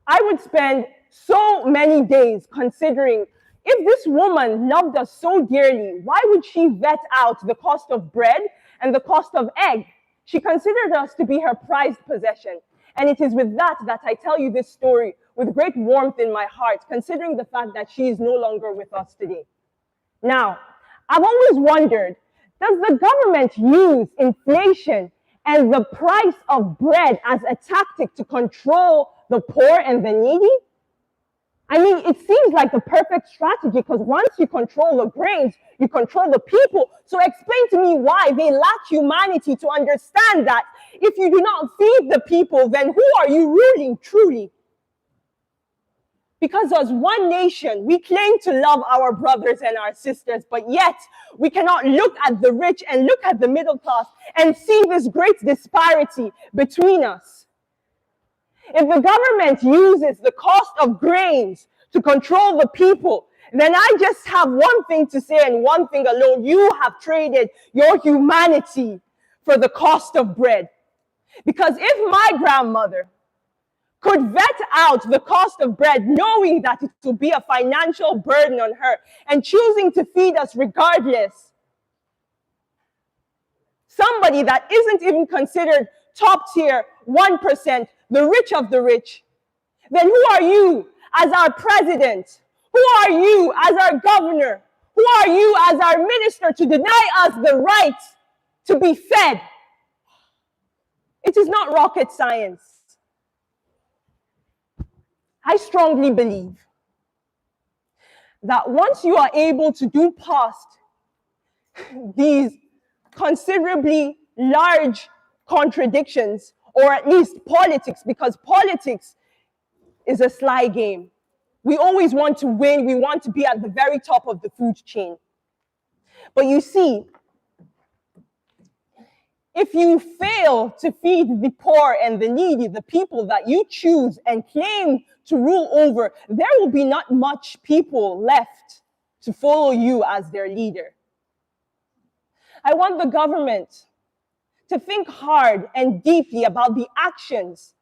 I would spend so many days considering, if this woman loved us so dearly, why would she vet out the cost of bread and the cost of egg? She considered us to be her prized possession. And it is with that that I tell you this story with great warmth in my heart, considering the fact that she is no longer with us today. Now, I've always wondered, does the government use inflation and the price of bread as a tactic to control the poor and the needy? I mean, it seems like the perfect strategy because once you control the grains, you control the people. So explain to me why they lack humanity to understand that if you do not feed the people, then who are you ruling truly? Because as one nation, we claim to love our brothers and our sisters, but yet we cannot look at the rich and look at the middle class and see this great disparity between us. If the government uses the cost of grains to control the people, then I just have one thing to say and one thing alone. You have traded your humanity for the cost of bread. Because if my grandmother could vet out the cost of bread, knowing that it will be a financial burden on her and choosing to feed us regardless, somebody that isn't even considered top tier, 1%, the rich of the rich, then who are you as our president? Who are you as our governor? Who are you as our minister to deny us the right to be fed? It is not rocket science. I strongly believe that once you are able to do past these considerably large contradictions, or at least politics, because politics is a sly game. We always want to win. We want to be at the very top of the food chain. But you see, if you fail to feed the poor and the needy, the people that you choose and claim to rule over, there will be not much people left to follow you as their leader. I want the government to think hard and deeply about the actions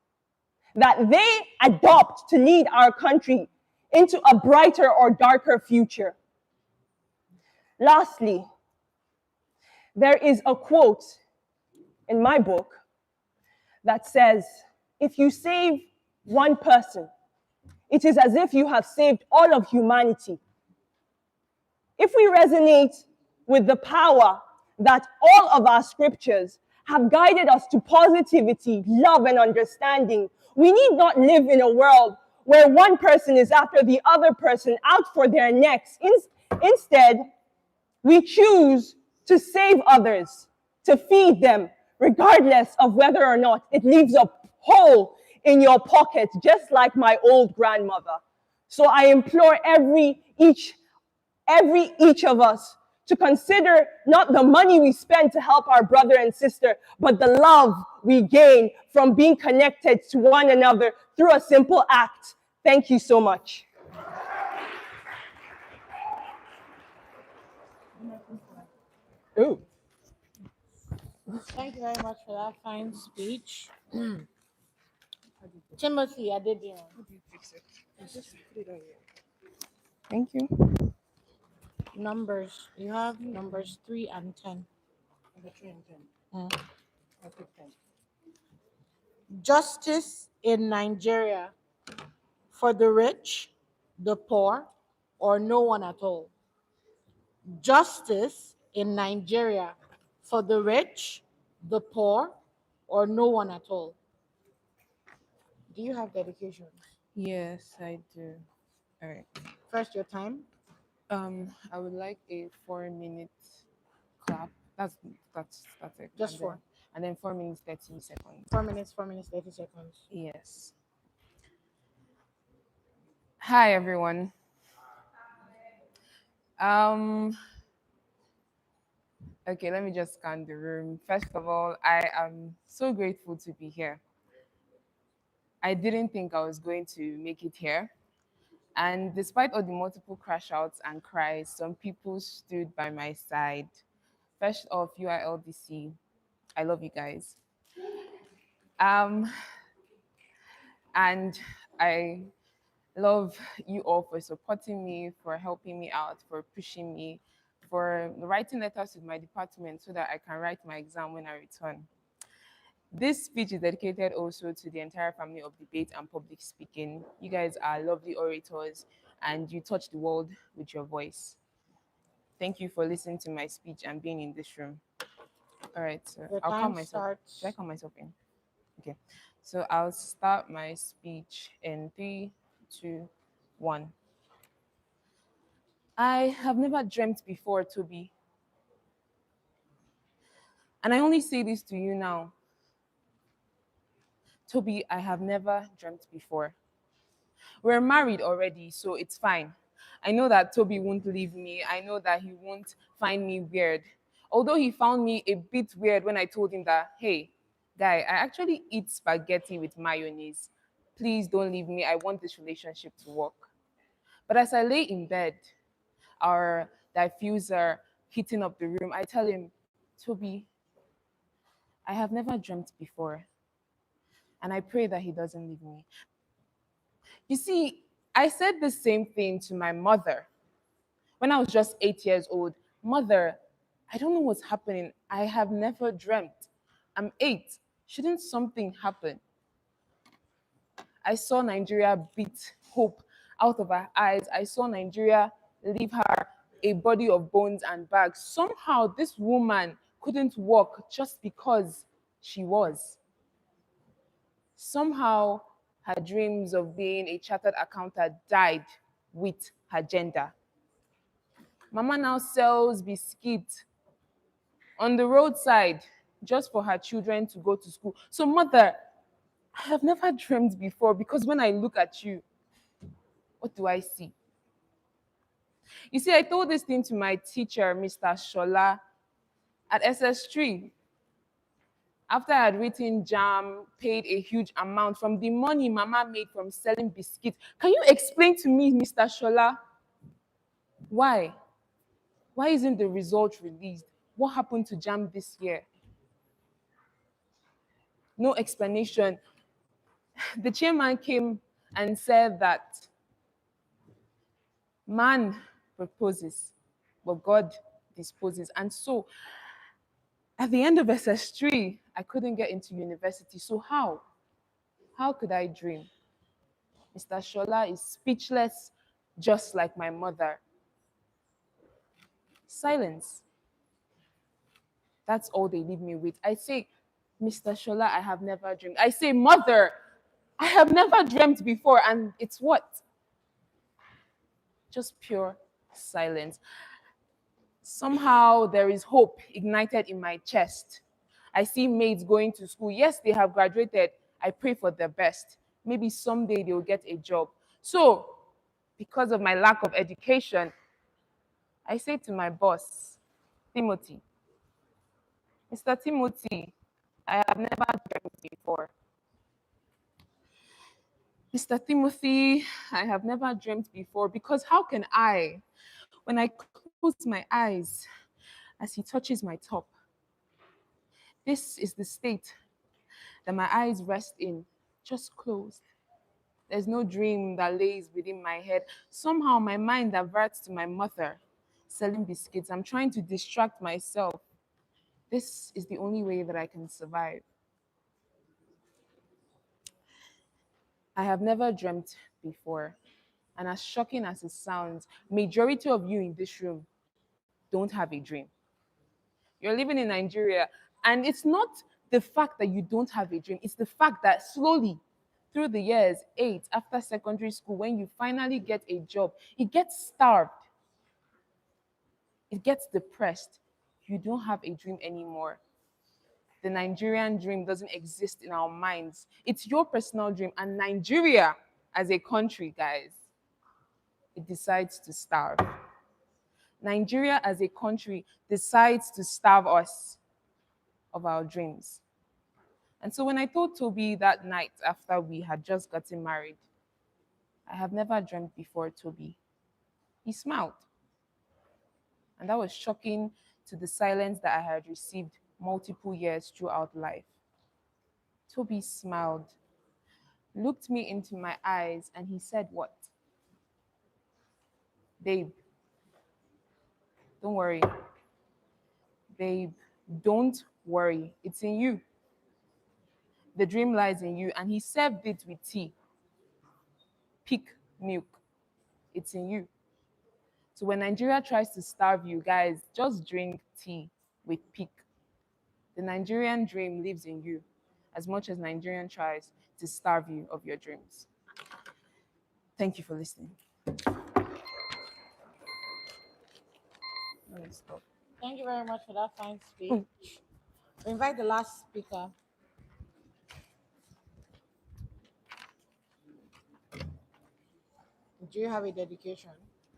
that they adopt to lead our country into a brighter or darker future. Lastly, there is a quote in my book that says, if you save one person, it is as if you have saved all of humanity. If we resonate with the power that all of our scriptures have guided us to positivity, love, and understanding, we need not live in a world where one person is after the other person out for their necks. Instead, we choose to save others, to feed them, regardless of whether or not it leaves a hole in your pocket, just like my old grandmother. So I implore each of us to consider not the money we spend to help our brother and sister, but the love we gain from being connected to one another through a simple act. Thank you so much. Ooh. Thank you very much for that fine speech. Timothy Adedion. Thank you. Numbers. You have numbers 3 and 10. Number 3 and 10. Mm. I'll take 10. Justice in Nigeria for the rich, the poor, or no one at all. Justice in Nigeria for the rich, the poor, or no one at all. Do you have dedications? Yes, I do. All right. First, your time. I would like a 4-minute clap. That's it. Just And four. then- And then 4 minutes 30 seconds. 4 minutes, 30 seconds. Yes. Hi everyone. Okay, let me just scan the room. First of all, I am so grateful to be here. I didn't think I was going to make it here. And despite all the multiple crash outs and cries, some people stood by my side. First off, UILDC, I love you guys. And I love you all for supporting me, for helping me out, for pushing me, for writing letters to my department so that I can write my exam when I return. This speech is dedicated also to the entire family of debate and public speaking. You guys are lovely orators and you touch the world with your voice. Thank you for listening to my speech and being in this room. All right, so Your I'll time count myself. starts. Should I count myself in? Okay. So I'll start my speech in 3, 2, 1. I have never dreamt before, Toby. And I only say this to you now. Toby, I have never dreamt before. We're married already, so it's fine. I know that Toby won't leave me. I know that he won't find me weird. Although he found me a bit weird when I told him that, hey, guy, I actually eat spaghetti with mayonnaise. Please don't leave me. I want this relationship to work. But as I lay in bed, our diffuser heating up the room, I tell him, Toby, I have never dreamt before. And I pray that he doesn't leave me. You see, I said the same thing to my mother when I was just 8 years old. Mother, I don't know what's happening. I have never dreamt. I'm 8. Shouldn't something happen? I saw Nigeria beat hope out of her eyes. I saw Nigeria leave her a body of bones and bags. Somehow, this woman couldn't walk just because she was. Somehow, her dreams of being a chartered accountant died with her gender. Mama now sells biscuits on the roadside just for her children to go to school. So, mother, I have never dreamed before because when I look at you, what do I see? You see, I told this thing to my teacher, Mr. Shola, at SS3. After I had written jam, paid a huge amount from the money Mama made from selling biscuits. Can you explain to me, Mr. Shola, Why? Why isn't the result released? What happened to JAM this year? No explanation. The chairman came and said that man proposes, but God disposes. And so at the end of SS3, I couldn't get into university. So how? How could I dream? Mr. Shola is speechless, just like my mother. Silence. That's all they leave me with. I say, Mr. Shola, I have never dreamed. I say, Mother, I have never dreamt before. And it's what? Just pure silence. Somehow there is hope ignited in my chest. I see mates going to school. Yes, they have graduated. I pray for their best. Maybe someday they will get a job. So, because of my lack of education, I say to my boss, Timothy, Mr. Timothy, I have never dreamt before. Mr. Timothy, I have never dreamt before because how can I, when I close my eyes as he touches my top, this is the state that my eyes rest in, just closed. There's no dream that lays within my head. Somehow my mind diverts to my mother selling biscuits. I'm trying to distract myself. This is the only way that I can survive. I have never dreamt before. And as shocking as it sounds, majority of you in this room don't have a dream. You're living in Nigeria, and it's not the fact that you don't have a dream, it's the fact that slowly through the years, 8 after secondary school, when you finally get a job, it gets starved. It gets depressed. You don't have a dream anymore. The Nigerian dream doesn't exist in our minds. It's your personal dream, and Nigeria as a country, guys, it decides to starve. Nigeria as a country decides to starve us of our dreams. And so when I told Toby that night after we had just gotten married, I have never dreamt before, Toby, he smiled. And that was shocking to the silence that I had received multiple years throughout life. Toby smiled, looked me into my eyes, and he said, What? Babe, don't worry. Babe, don't worry. It's in you. The dream lies in you. And he served it with tea. Peak milk. It's in you. So when Nigeria tries to starve you, guys, just drink tea with peak. The Nigerian dream lives in you as much as Nigerian tries to starve you of your dreams. Thank you for listening. Let me stop. Thank you very much for that fine speech. We invite the last speaker. Do you have a dedication?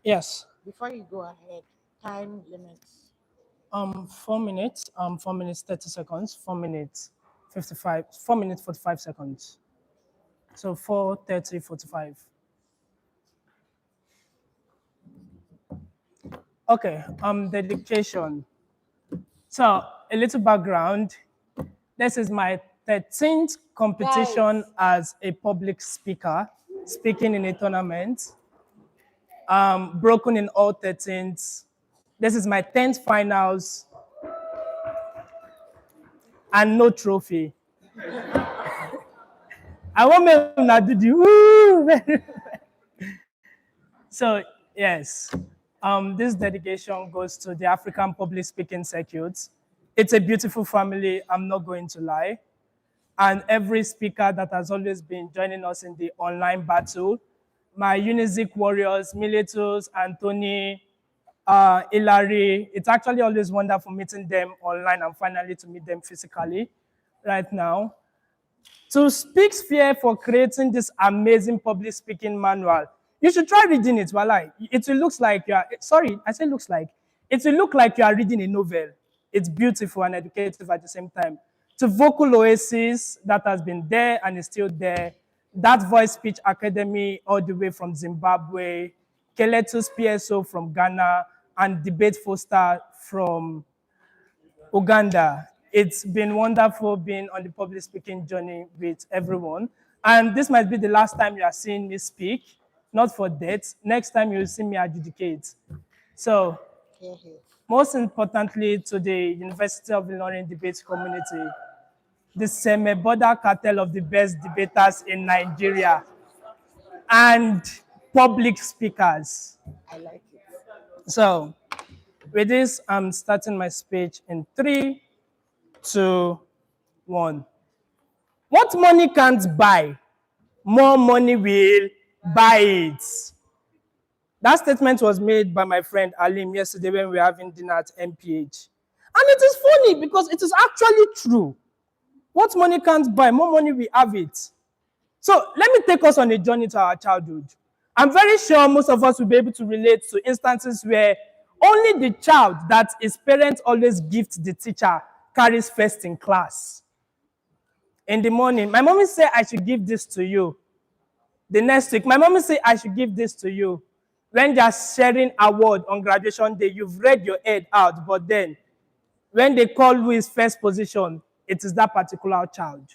Yes. Before you go ahead, time limits. 4 minutes. 4 minutes 30 seconds. 4 minutes 55. 4 minutes 45 seconds. So 4:30 45. Okay. Dedication. So a little background. This is my 13th competition as a public speaker, speaking in a tournament. Broken in all 13th. This is my 10th finals and no trophy. I want me not do the woo. So yes, this dedication goes to the African Public Speaking Circuit. It's a beautiful family, I'm not going to lie. And every speaker that has always been joining us in the online battle, my Unizik warriors, Miletus, Anthony, Hilary. It's actually always wonderful meeting them online and finally to meet them physically right now. To Speak Sphere for creating this amazing public speaking manual. You should try reading it, Walai. It will look like you are, sorry, I say looks like. It will look like you are reading a novel. It's beautiful and educative at the same time. To Vocal Oasis that has been there and is still there. That Voice Speech Academy all the way from Zimbabwe. Keletus PSO from Ghana, and Debate Foster from Uganda. It's been wonderful being on the public speaking journey with everyone. And this might be the last time you are seeing me speak, not for death. Next time you'll see me adjudicate. So, most importantly, to the University of Ilorin debate community, the semi-border cartel of the best debaters in Nigeria and public speakers. I like it. So, with this, I'm starting my speech in 3, 2, 1. What money can't buy, more money will buy it. That statement was made by my friend Alim yesterday when we were having dinner at MPH. And it is funny because it is actually true. What money can't buy, more money we have it. So let me take us on a journey to our childhood. I'm very sure most of us will be able to relate to instances where only the child that his parents always gift the teacher carries first in class. In the morning, my mommy said I should give this to you. The next week, my mommy said I should give this to you. When they are sharing award on graduation day, you've read your head out, but then when they call who is first position, it is that particular child.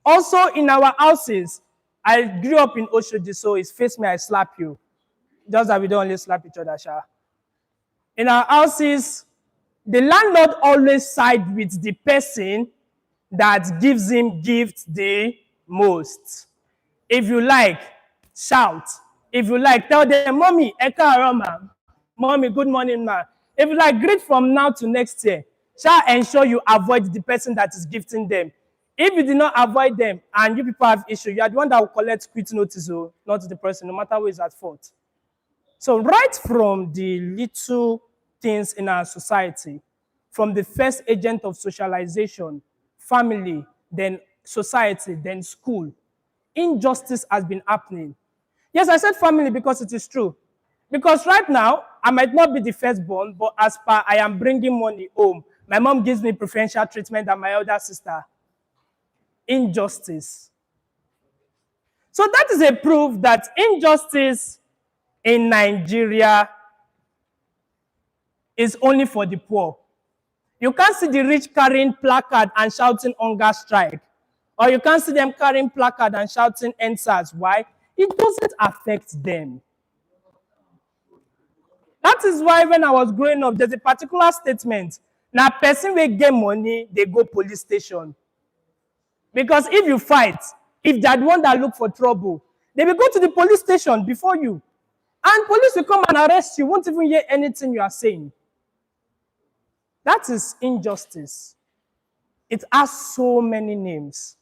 Also, in our houses, I grew up in Oshodi, so it's face me, I slap you. Just that we don't only slap each other, sha. In our houses, the landlord always side with the person that gives him gift the most. If you like, shout. If you like, tell them, Mommy, Eka Aroma. Mommy, good morning, ma. If you like, greet from now to next year. Shall ensure you avoid the person that is gifting them. If you do not avoid them and you people have issue, you are the one that will collect quit notice, or not the person, no matter who is at fault. So right from the little things in our society, from the first agent of socialization, family, then society, then school, injustice has been happening. Yes, I said family because it is true. Because right now, I might not be the firstborn, but as per I am bringing money home, my mom gives me preferential treatment than my elder sister. Injustice. So that is a proof that injustice in Nigeria is only for the poor. You can't see the rich carrying placard and shouting hunger strike. Or you can't see them carrying placard and shouting NSAS. Why? It doesn't affect them. That is why when I was growing up, there's a particular statement. Now, person will get money, they go police station. Because if you fight, if they're the one that look for trouble, they will go to the police station before you. And police will come and arrest you, won't even hear anything you are saying. That is injustice. It has so many names.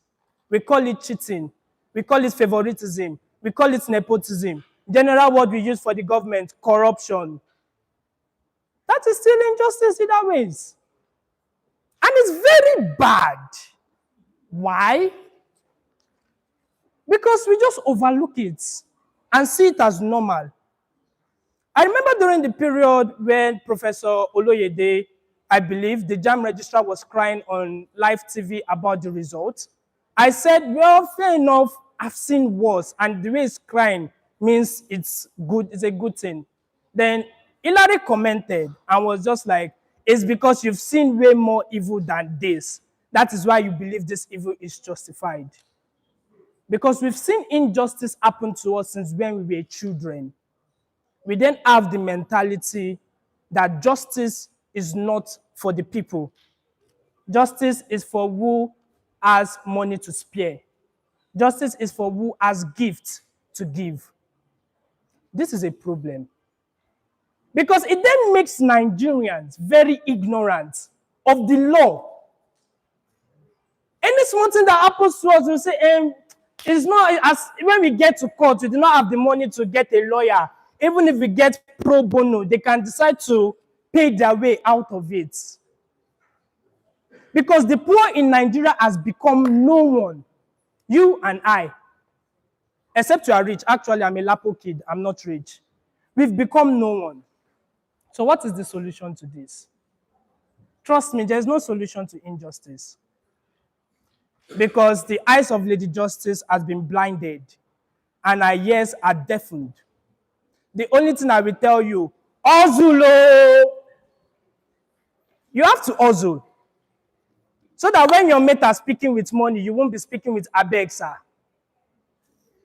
We call it cheating. We call it favoritism. We call it nepotism. General word we use for the government, corruption. That is still injustice either ways. And it's very bad. Why? Because we just overlook it and see it as normal. I remember during the period when Professor Oloyede, I believe, the JAM registrar was crying on live TV about the results. I said, well, fair enough, I've seen worse, and the way it's crying means it's good, it's a good thing. Then Hillary commented and was just like, it's because you've seen way more evil than this. That is why you believe this evil is justified. Because we've seen injustice happen to us since when we were children. We then have the mentality that justice is not for the people. Justice is for who has money to spare. Justice is for who has gifts to give. This is a problem. Because it then makes Nigerians very ignorant of the law. Any small thing that happens to us, we say, it's not as when we get to court, we do not have the money to get a lawyer. Even if we get pro bono, they can decide to pay their way out of it. Because the poor in Nigeria has become no one. You and I. Except you are rich. Actually, I'm a Lapo kid. I'm not rich. We've become no one. So what is the solution to this? Trust me, there's no solution to injustice. Because the eyes of Lady Justice has been blinded and our ears are deafened. The only thing I will tell you, hustle. Oh. You have to hustle. So that when your mate are speaking with money, you won't be speaking with abeg, sir.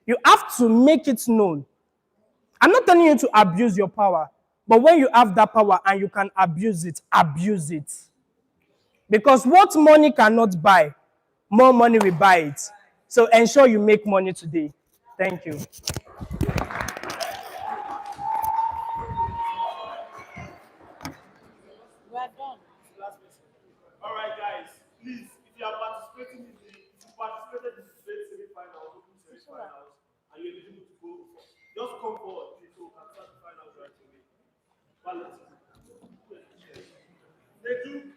You have to make it known. I'm not telling you to abuse your power, but when you have that power and you can abuse it, abuse it. Because what money cannot buy, more money will buy it. So ensure you make money today. Thank you. We are done. All right, guys, please, if you are participating in the, if you participated in the debate semi-finals, open semi-finals, and you're eligible to go, just come forward, please, so we can start the finals right away. Balance. They do.